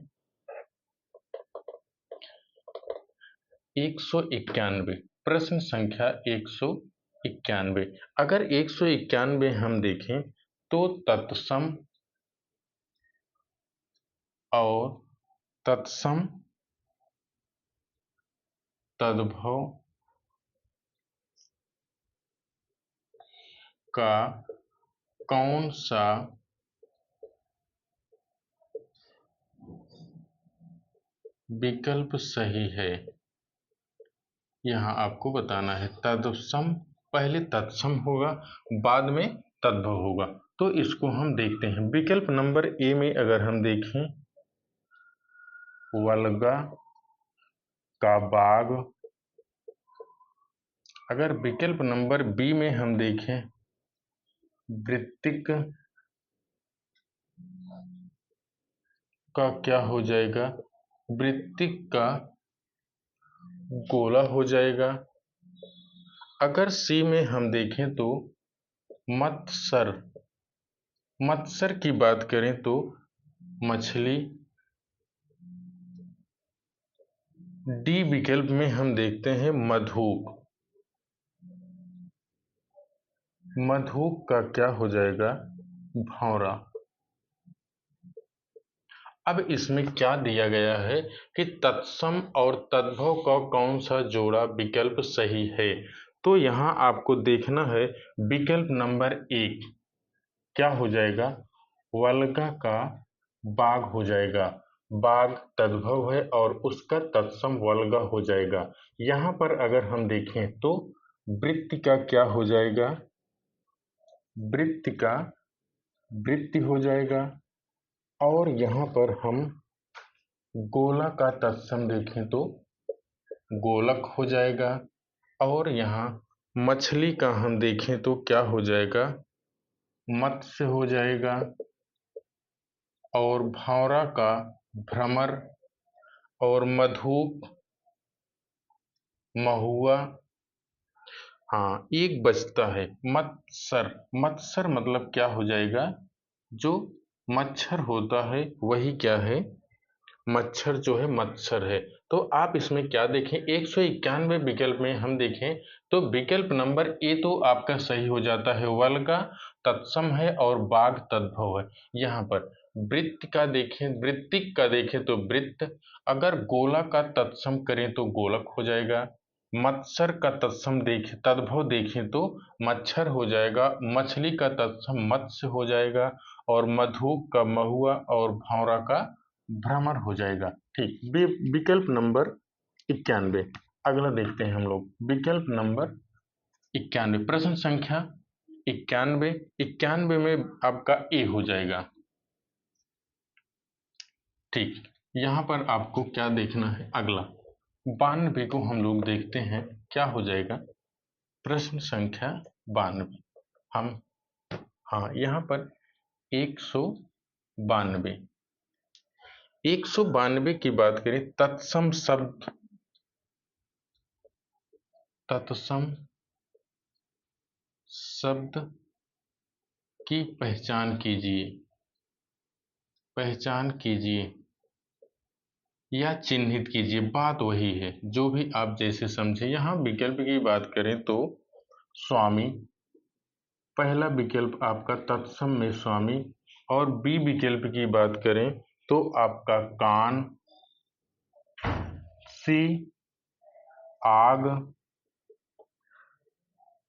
A: 191 प्रश्न संख्या 191, अगर 191 हम देखें तो तत्सम और तत्सम तद्भव का कौन सा विकल्प सही है, यहाँ आपको बताना है। तत्सम, पहले तत्सम होगा, बाद में तद्भव होगा। तो इसको हम देखते हैं। विकल्प नंबर ए में अगर हम देखें, वल्गा का बाग। अगर विकल्प नंबर बी में हम देखें, वृत्तिक का क्या हो जाएगा, वृत्तिक का गोला हो जाएगा। अगर सी में हम देखें तो मत्सर, मत्सर की बात करें तो मछली। डी विकल्प में हम देखते हैं मधुप, मधुप का क्या हो जाएगा, भौरा। अब इसमें क्या दिया गया है कि तत्सम और तद्भव का कौन सा जोड़ा विकल्प सही है। तो यहाँ आपको देखना है, विकल्प नंबर एक क्या हो जाएगा, वल्गा का बाघ हो जाएगा। बाघ तद्भव है और उसका तत्सम वल्गा हो जाएगा। यहाँ पर अगर हम देखें तो वृत्ति का क्या हो जाएगा, वृत्ति का वृत्ति हो जाएगा। और यहाँ पर हम गोला का तत्सम देखें तो गोलक हो जाएगा। और यहाँ मछली का हम देखें तो क्या हो जाएगा, मत्स्य हो जाएगा। और भौरा का भ्रमर। और मधुप महुआ। हाँ, एक बचता है मत्सर। मत्सर मतलब क्या हो जाएगा, जो मच्छर होता है वही क्या है, मच्छर जो है मत्सर है। तो आप इसमें क्या देखें, 191 विकल्प में हम देखें तो विकल्प नंबर ए तो आपका सही हो जाता है, वल्गा तत्सम है और बाघ तद्भव है। यहाँ पर वृत्त का देखें, वृत्तिक का देखें तो वृत्त। अगर गोला का तत्सम करें तो गोलक हो जाएगा। मत्सर का तत्सम देखें, तद्भव देखें तो मच्छर हो जाएगा। मछली का तत्सम मत्स्य हो जाएगा। और मधुप का महुआ और भौरा का भ्रमर हो जाएगा। ठीक, विकल्प नंबर 91। अगला देखते हैं हम लोग, विकल्प नंबर 91, प्रश्न संख्या 91। 91 में आपका ए हो जाएगा। ठीक, यहाँ पर आपको क्या देखना है, अगला 92 को हम लोग देखते हैं क्या हो जाएगा, प्रश्न संख्या 92। हम, हाँ, यहाँ पर 192, 192 की बात करें, तत्सम शब्द, तत्सम शब्द की पहचान कीजिए, पहचान कीजिए या चिन्हित कीजिए। बात वही है, जो भी आप जैसे समझे। यहाँ विकल्प की बात करें तो स्वामी, पहला विकल्प आपका तत्सम में स्वामी। और बी विकल्प की बात करें तो आपका कान। सी आग,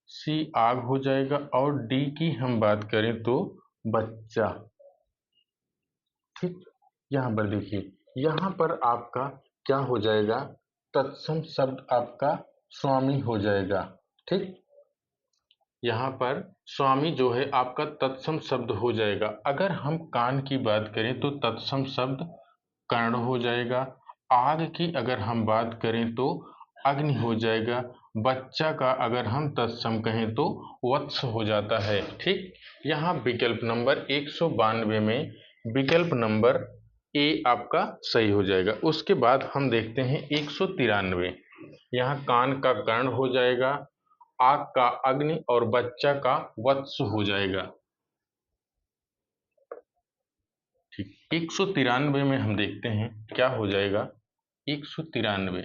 A: सी आग हो जाएगा। और डी की हम बात करें तो बच्चा। ठीक, यहाँ पर देखिए, यहाँ पर आपका क्या हो जाएगा, तत्सम शब्द आपका स्वामी हो जाएगा। ठीक, यहाँ पर स्वामी जो है आपका तत्सम शब्द हो जाएगा। अगर हम कान की बात करें तो तत्सम शब्द कर्ण हो जाएगा। आग की अगर हम बात करें तो अग्नि हो जाएगा। बच्चा का अगर हम तत्सम कहें तो वत्स हो जाता है। ठीक, यहाँ विकल्प नंबर 192 में विकल्प नंबर ए आपका सही हो जाएगा। उसके बाद हम देखते हैं 193, यहाँ कान का कर्ण हो जाएगा, आग का अग्नि और बच्चा का वत्स हो जाएगा। ठीक, 193 में हम देखते हैं क्या हो जाएगा, 193,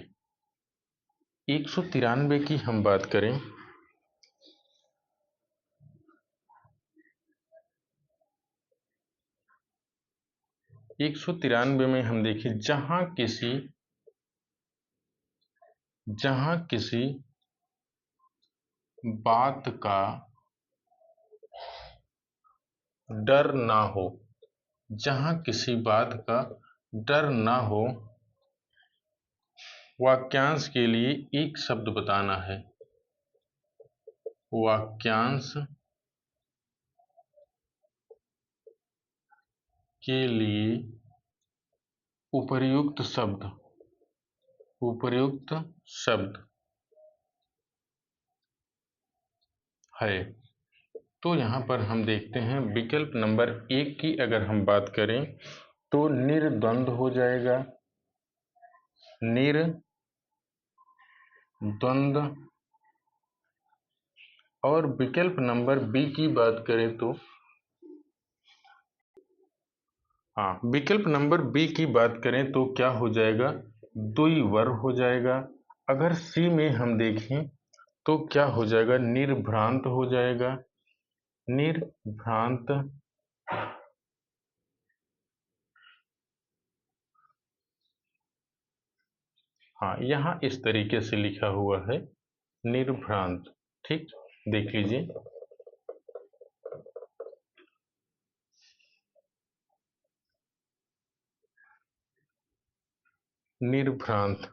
A: 193 की हम बात करें, 193 में हम देखें, जहां किसी बात का डर ना हो, जहां किसी बात का डर ना हो, वाक्यांश के लिए एक शब्द बताना है। वाक्यांश के लिए उपर्युक्त शब्द है। तो यहाँ पर हम देखते हैं विकल्प नंबर 1 की अगर हम बात करें तो निर्द्वंद हो जाएगा। निर्द्वंद। और विकल्प नंबर बी की बात करें तो विकल्प नंबर बी की बात करें तो क्या हो जाएगा, द्विवर हो जाएगा। अगर सी में हम देखें तो क्या हो जाएगा, निर्भ्रांत हो जाएगा। निर्भ्रांत। यहाँ इस तरीके से लिखा हुआ है, निर्भ्रांत। ठीक, देख लीजिए। निर्भ्रांत।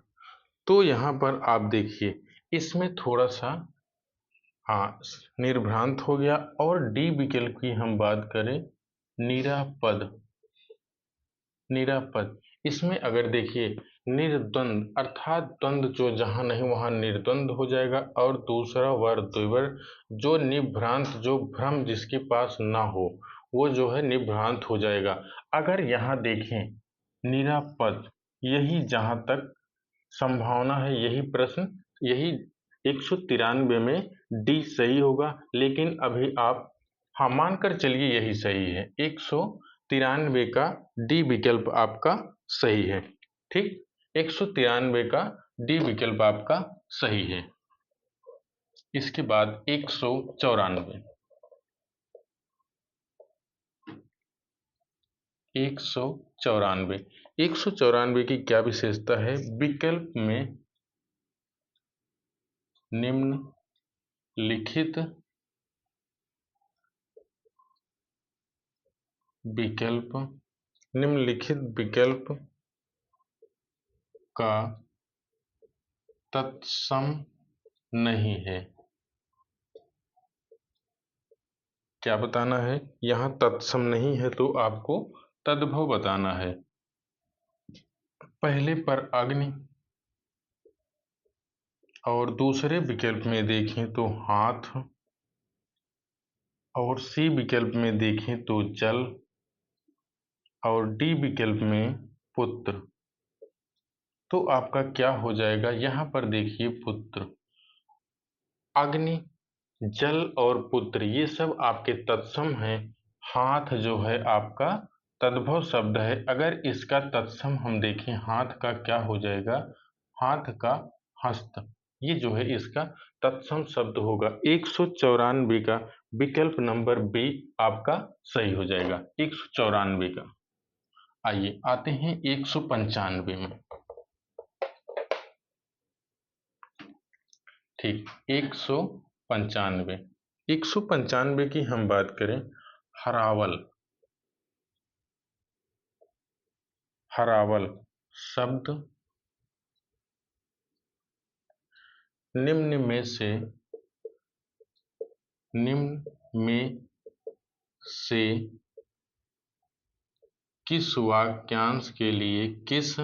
A: तो यहाँ पर आप देखिए इसमें थोड़ा सा निर्भ्रांत हो गया। और डी विकल्प की हम बात करें, निरापद। निरापद। इसमें अगर देखिए निर्द्वंद अर्थात द्वंद जो जहां नहीं वहां निर्द्वंद हो जाएगा। और दूसरा वर द्विवर, जो निभ्रांत, जो भ्रम जिसके पास ना हो वो जो है निभ्रांत हो जाएगा। अगर यहाँ देखें निरापद, यही जहां तक संभावना है, यही प्रश्न, यही 193 में डी सही होगा। लेकिन अभी आप मानकर चलिए यही सही है, 193 का डी विकल्प आपका सही है। ठीक, 193 का डी विकल्प आपका सही है। इसके बाद 194। 194। 194 की क्या विशेषता है, विकल्प में निम्नलिखित विकल्प का तत्सम नहीं है। क्या बताना है, यहाँ तत्सम नहीं है तो आपको तद्भव बताना है। पहले पर अग्नि और दूसरे विकल्प में देखें तो हाथ और सी विकल्प में देखें तो जल और डी विकल्प में पुत्र। तो आपका क्या हो जाएगा, यहाँ पर देखिए पुत्र, अग्नि, जल और पुत्र ये सब आपके तत्सम हैं। हाथ जो है आपका तद्भव शब्द है। अगर इसका तत्सम हम देखें, हाथ का क्या हो जाएगा, हाथ का हस्त, ये जो है इसका तत्सम शब्द होगा। 194 का विकल्प नंबर बी आपका सही हो जाएगा, 194 का। आइए आते हैं 195 में। ठीक, 195। 195 की हम बात करें, हरावल। हरावल शब्द निम्न में से किस वाक्यांश के लिए, किस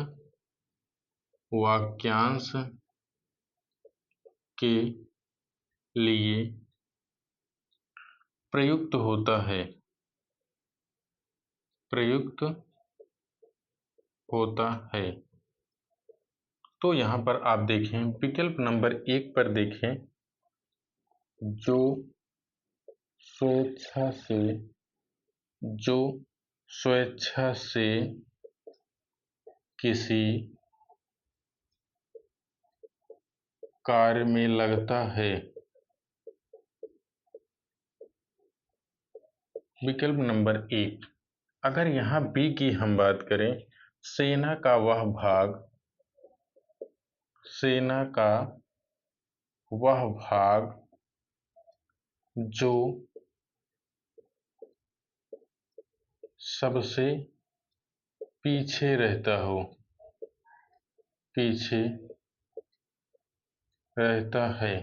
A: वाक्यांश के लिए प्रयुक्त होता है, प्रयुक्त होता है। तो यहाँ पर आप देखें विकल्प नंबर 1 पर देखें, जो स्वेच्छा से, जो स्वेच्छा से किसी कार्य में लगता है। विकल्प नंबर 1। अगर यहाँ बी की हम बात करें, सेना का वह भाग, सेना का वह भाग जो सबसे पीछे रहता हो, पीछे रहता है।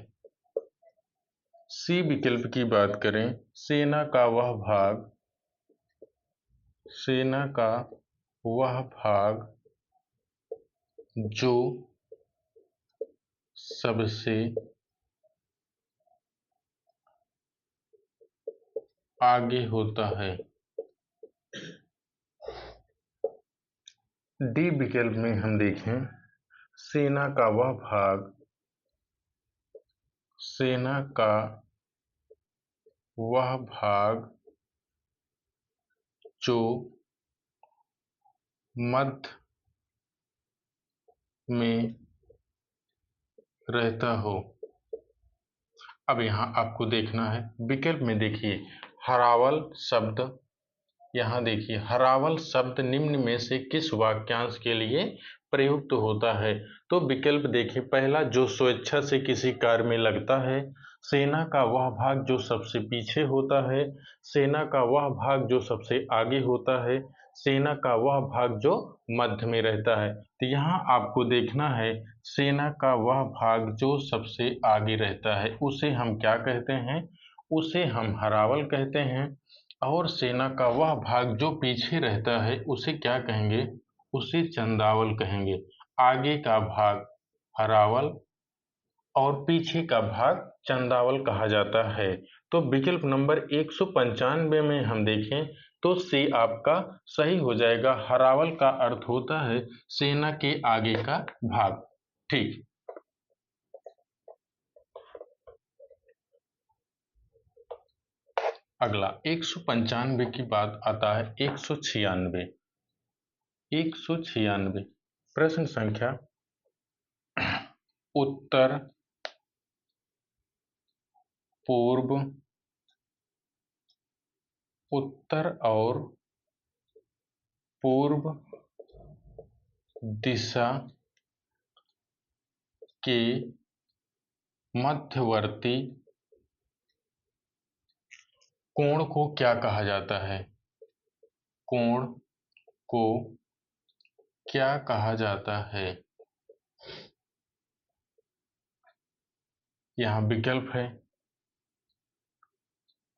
A: सी विकल्प की बात करें, सेना का वह भाग, सेना का वह भाग जो सबसे आगे होता है। डी विकल्प में हम देखें, सेना का वह भाग, सेना का वह भाग जो मध्य में रहता हो। अब यहाँ आपको देखना है, विकल्प में देखिए हरावल शब्द, यहाँ देखिए हरावल शब्द निम्न में से किस वाक्यांश के लिए प्रयुक्त होता है। तो विकल्प देखिए, पहला जो स्वेच्छा से किसी कार्य में लगता है, सेना का वह भाग जो सबसे पीछे होता है, सेना का वह भाग जो सबसे आगे होता है, सेना का वह भाग जो मध्य में रहता है। तो यहाँ आपको देखना है, सेना का वह भाग जो सबसे आगे रहता है उसे हम क्या कहते हैं, उसे हम हरावल कहते हैं। और सेना का वह भाग जो पीछे रहता है उसे क्या कहेंगे, उसे चंदावल कहेंगे। आगे का भाग हरावल और पीछे का भाग चंदावल कहा जाता है। तो विकल्प नंबर 195 में हम देखें तो सी आपका सही हो जाएगा। हरावल का अर्थ होता है सेना के आगे का भाग। ठीक, अगला 195 की बात आता है 196। 196 प्रश्न संख्या, उत्तर पूर्व, उत्तर और पूर्व दिशा के मध्यवर्ती कोण को क्या कहा जाता है, कोण को क्या कहा जाता है। यहाँ विकल्प है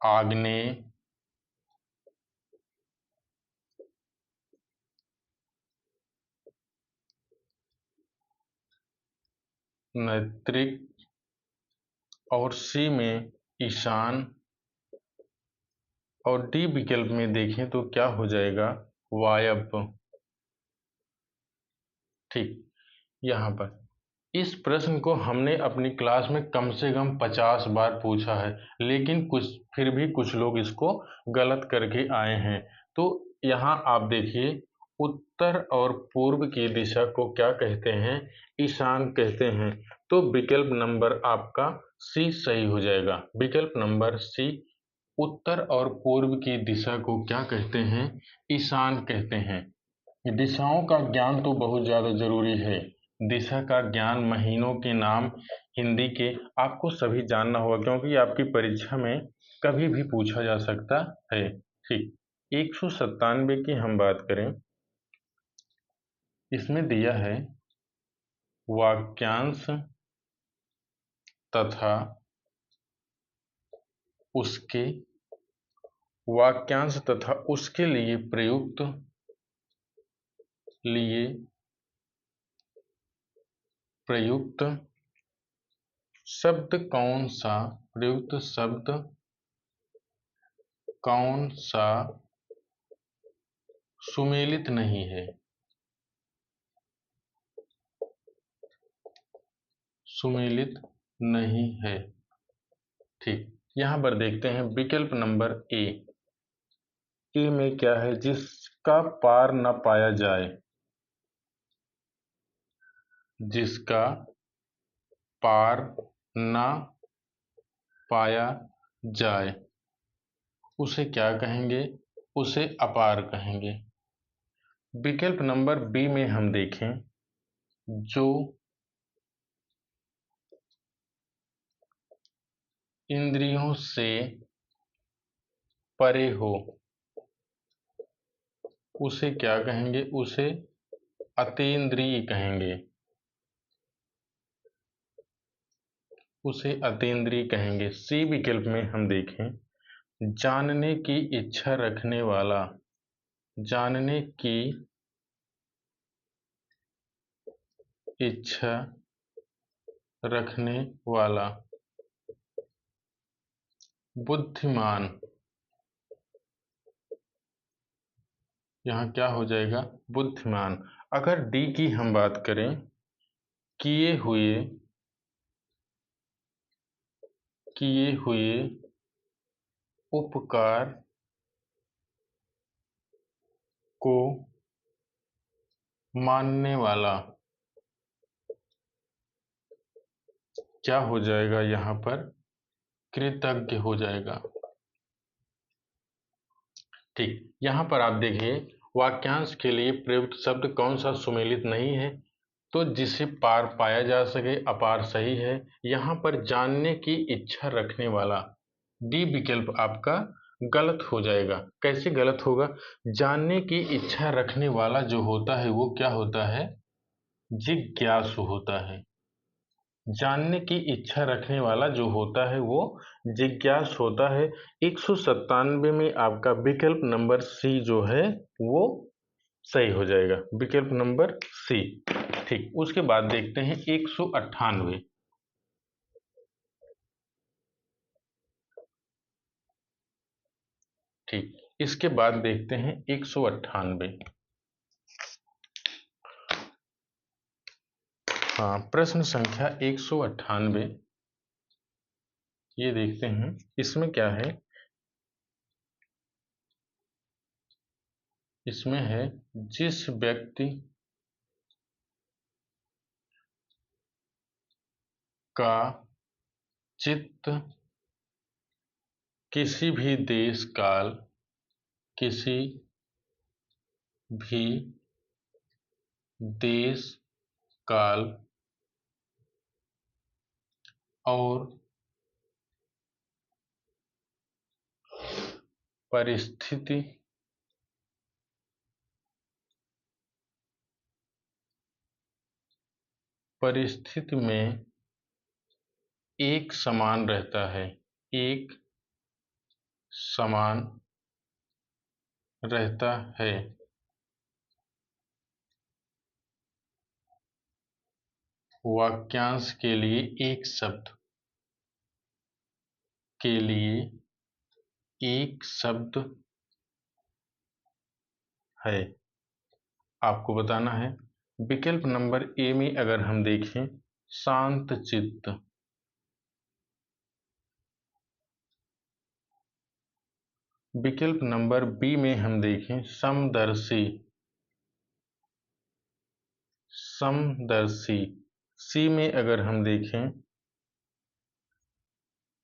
A: आग्नेय, नैर्ऋतिक और सी में ईशान, और डी विकल्प में देखें तो क्या हो जाएगा, वायव्य। ठीक, यहाँ पर इस प्रश्न को हमने अपनी क्लास में कम से कम 50 बार पूछा है, लेकिन फिर भी कुछ लोग इसको गलत करके आए हैं। तो यहाँ आप देखिए, उत्तर और पूर्व की दिशा को क्या कहते हैं, ईशान कहते हैं। तो विकल्प नंबर आपका सी सही हो जाएगा। विकल्प नंबर सी, उत्तर और पूर्व की दिशा को क्या कहते हैं, ईशान कहते हैं। दिशाओं का ज्ञान तो बहुत ज़्यादा जरूरी है। दिशा का ज्ञान, महीनों के नाम हिंदी के आपको सभी जानना होगा, क्योंकि आपकी परीक्षा में कभी भी पूछा जा सकता है। ठीक, 197 की हम बात करें, इसमें दिया है वाक्यांश तथा उसके, वाक्यांश तथा उसके लिए प्रयुक्त शब्द कौन सा, प्रयुक्त शब्द कौन सा सुमेलित नहीं है, सुमेलित नहीं है। ठीक, यहां पर देखते हैं विकल्प नंबर ए। ए में क्या है, जिसका पार न पाया जाए, जिसका पार न पाया जाए उसे क्या कहेंगे, उसे अपार कहेंगे। विकल्प नंबर बी में हम देखें, जो इंद्रियों से परे हो उसे क्या कहेंगे, उसे अतीन्द्रिय कहेंगे। उसे अतीन्द्रिय कहेंगे। सी विकल्प में हम देखें, जानने की इच्छा रखने वाला, जानने की इच्छा रखने वाला, बुद्धिमान, यहाँ क्या हो जाएगा, बुद्धिमान। अगर डी की हम बात करें, किए हुए, किए हुए उपकार को मानने वाला, क्या हो जाएगा यहाँ पर, कृतज्ञ हो जाएगा। ठीक, यहाँ पर आप देखिए वाक्यांश के लिए प्रयुक्त शब्द कौन सा सुमेलित नहीं है, तो जिसे पार पाया जा सके अपार सही है। यहाँ पर जानने की इच्छा रखने वाला, डी विकल्प आपका गलत हो जाएगा। कैसे गलत होगा, जानने की इच्छा रखने वाला जो होता है वो क्या होता है, जिज्ञासु होता है। जानने की इच्छा रखने वाला जो होता है वो जिज्ञासु होता है। 197 में आपका विकल्प नंबर सी जो है वो सही हो जाएगा, विकल्प नंबर सी। ठीक, उसके बाद देखते हैं 198। ठीक, इसके बाद देखते हैं 198। हाँ, प्रश्न संख्या 198 ये देखते हैं, इसमें क्या है, इसमें है जिस व्यक्ति का चित्त किसी भी देश काल, किसी भी देश काल और परिस्थिति परिस्थिति में एक समान रहता है, एक समान रहता है, वाक्यांश के लिए एक शब्द, के लिए एक शब्द है, आपको बताना है। विकल्प नंबर ए में अगर हम देखें, शांत चित्त। विकल्प नंबर बी में हम देखें, समदर्शी, समदर्शी। सी में अगर हम देखें,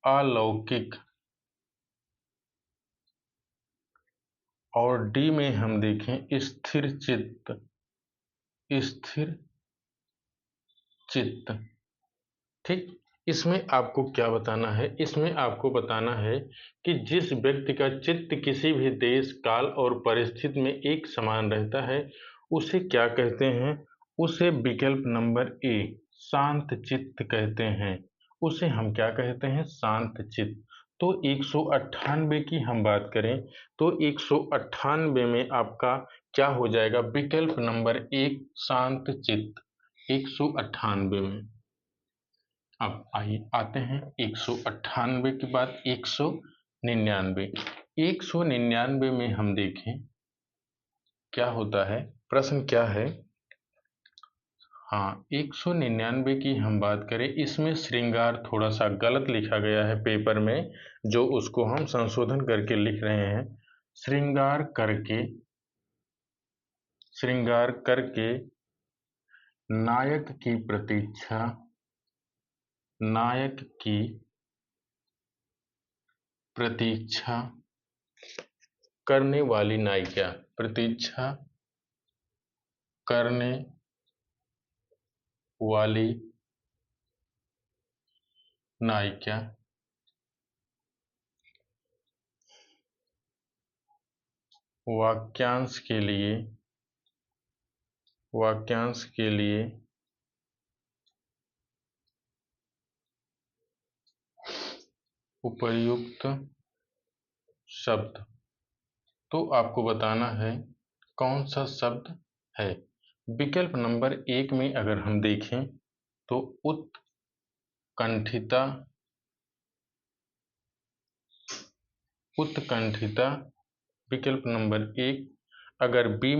A: अलौकिक, और डी में हम देखें, स्थिर चित्त, स्थिर चित्त। ठीक, इसमें आपको क्या बताना है, इसमें आपको बताना है कि जिस व्यक्ति का चित्त किसी भी देश काल और परिस्थिति में एक समान रहता है उसे क्या कहते हैं, उसे विकल्प नंबर ए शांत चित्त कहते हैं। उसे हम क्या कहते हैं, शांत चित्त। तो 198 की हम बात करें तो 198 में आपका क्या हो जाएगा, विकल्प नंबर एक शांत चित्त, 198 में। अब आइए आते हैं 198 के बाद 199। 199 में हम देखें क्या होता है, प्रश्न क्या है। हाँ, 199 की हम बात करें, इसमें श्रृंगार थोड़ा सा गलत लिखा गया है पेपर में, जो उसको हम संशोधन करके लिख रहे हैं। श्रृंगार करके, श्रृंगार करके नायक की प्रतीक्षा, नायक की प्रतीक्षा करने वाली नायिका, प्रतीक्षा करने वाली नायिका वाक्यांश के लिए, वाक्यांश के लिए उपर्युक्त शब्द, तो आपको बताना है कौन सा शब्द है। विकल्प नंबर 1 में अगर हम देखें तो उत्कंठिता, उत्कंठिता विकल्प नंबर 1। अगर बी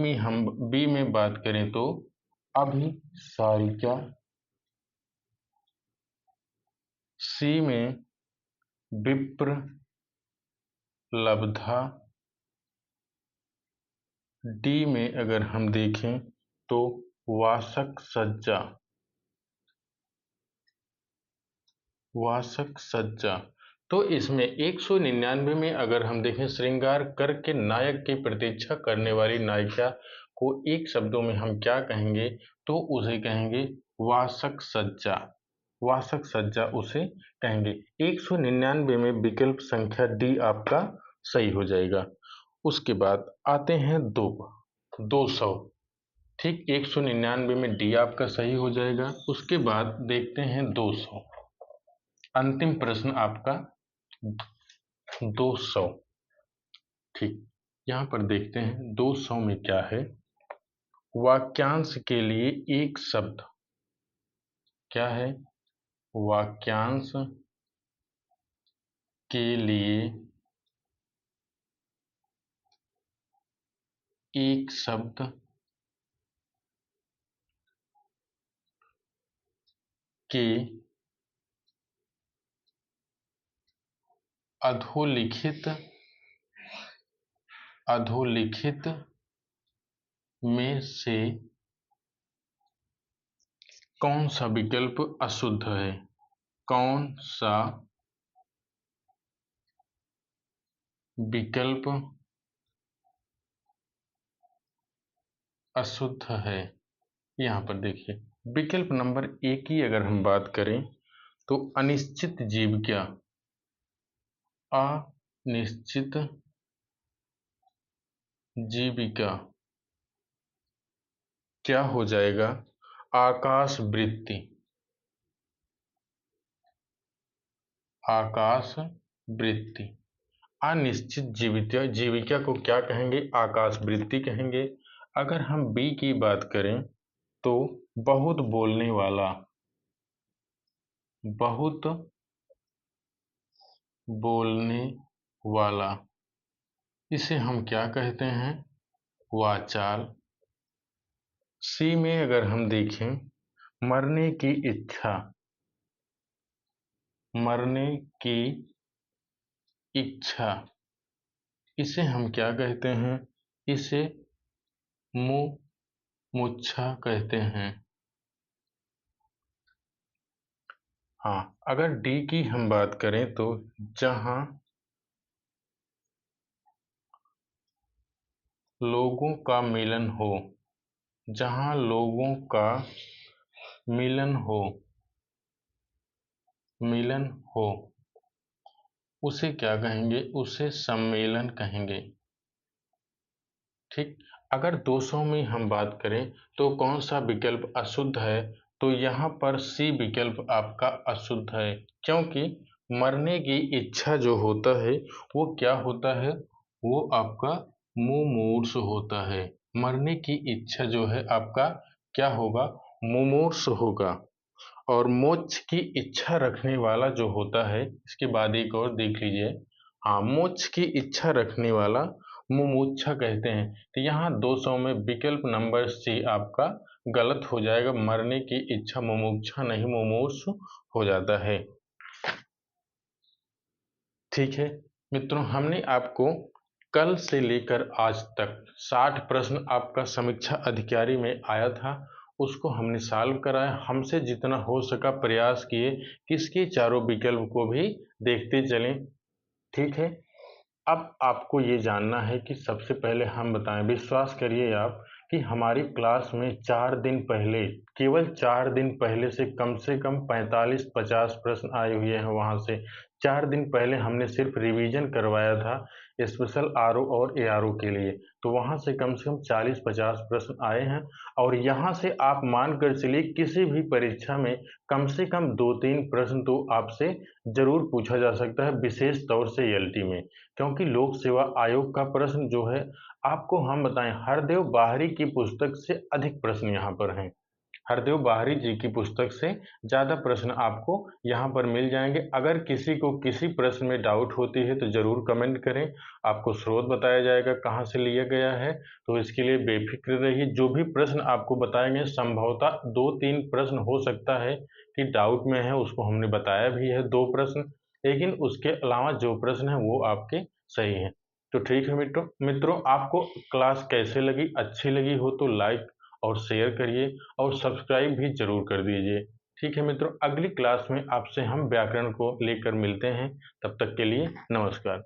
A: में बात करें तो अभिसारिका, सी में विप्रलब्धा, डी में अगर हम देखें तो वासक सज्जा, वासक सज्जा। तो इसमें 199 में अगर हम देखें श्रृंगार करके नायक की प्रतीक्षा करने वाली नायिका को एक शब्दों में हम क्या कहेंगे, तो उसे कहेंगे वासक सज्जा, वासक सज्जा उसे कहेंगे। 199 में विकल्प संख्या डी आपका सही हो जाएगा। उसके बाद आते हैं 200। ठीक, 199 में डी आपका सही हो जाएगा। उसके बाद देखते हैं 200, अंतिम प्रश्न आपका 200। ठीक, यहां पर देखते हैं 200 में क्या है। वाक्यांश के लिए एक शब्द, क्या है? वाक्यांश के लिए एक शब्द के अधोलिखित में से कौन सा विकल्प अशुद्ध है? कौन सा विकल्प अशुद्ध है? यहाँ पर देखिए, विकल्प नंबर 1 की अगर हम बात करें तो अनिश्चित जीविका, अनिश्चित जीविका क्या हो जाएगा? आकाश वृत्ति, आकाश वृत्ति। अनिश्चित जीविका को क्या कहेंगे? आकाश वृत्ति कहेंगे। अगर हम बी की बात करें तो बहुत बोलने वाला, बहुत बोलने वाला, इसे हम क्या कहते हैं? वाचाल। सी में अगर हम देखें मरने की इच्छा, मरने की इच्छा, इसे हम क्या कहते हैं? इसे मुमुक्षा कहते हैं। हाँ, अगर डी की हम बात करें तो जहां लोगों का मिलन हो, जहां लोगों का मिलन हो, मिलन हो, उसे क्या कहेंगे? उसे सम्मेलन कहेंगे। ठीक, अगर 200 में हम बात करें तो कौन सा विकल्प अशुद्ध है? तो यहाँ पर सी विकल्प आपका अशुद्ध है, क्योंकि मरने की इच्छा जो होता है वो क्या होता है? वो आपका मुमूर्ष होता है। मरने की इच्छा जो है आपका क्या होगा? मुमूर्ष होगा। और मोक्ष की इच्छा रखने वाला जो होता है, इसके बाद एक और देख लीजिए। हाँ, मोक्ष की इच्छा रखने वाला मुमुक्षा कहते हैं। तो यहाँ 200 में विकल्प नंबर सी आपका गलत हो जाएगा। मरने की इच्छा मुमुक्षा नहीं, मुमूर्ष हो जाता है। ठीक है मित्रों, हमने आपको कल से लेकर आज तक 60 प्रश्न आपका समीक्षा अधिकारी में आया था, उसको हमने सॉल्व कराया। हमसे जितना हो सका प्रयास किए कि इसके चारों विकल्प को भी देखते चलें। ठीक है, अब आपको ये जानना है कि सबसे पहले हम बताएं, विश्वास करिए आप कि हमारी क्लास में 4 दिन पहले, केवल 4 दिन पहले से कम 45-50 प्रश्न आए हुए हैं वहाँ से। 4 दिन पहले हमने सिर्फ रिवीजन करवाया था स्पेशल आरओ और एआरओ के लिए, तो वहाँ से कम 40-50 प्रश्न आए हैं और यहाँ से आप मान कर चलिए किसी भी परीक्षा में कम से कम 2-3 प्रश्न तो आपसे ज़रूर पूछा जा सकता है, विशेष तौर से एलटी में। क्योंकि लोक सेवा आयोग का प्रश्न जो है, आपको हम बताएँ हरदेव बाहरी की पुस्तक से अधिक प्रश्न यहाँ पर हैं। हरदेव बाहरी जी की पुस्तक से ज़्यादा प्रश्न आपको यहाँ पर मिल जाएँगे। अगर किसी को किसी प्रश्न में डाउट होती है तो ज़रूर कमेंट करें, आपको स्रोत बताया जाएगा कहाँ से लिया गया है, तो इसके लिए बेफ़िक्र रहिए। जो भी प्रश्न आपको बताए गए संभवतः 2-3 प्रश्न हो सकता है कि डाउट में है, उसको हमने बताया भी है 2 प्रश्न, लेकिन उसके अलावा जो प्रश्न हैं वो आपके सही हैं। तो ठीक है मित्रों आपको क्लास कैसे लगी? अच्छी लगी हो तो लाइक और शेयर करिए और सब्सक्राइब भी ज़रूर कर दीजिए। ठीक है मित्रों, अगली क्लास में आपसे हम व्याकरण को लेकर मिलते हैं। तब तक के लिए नमस्कार।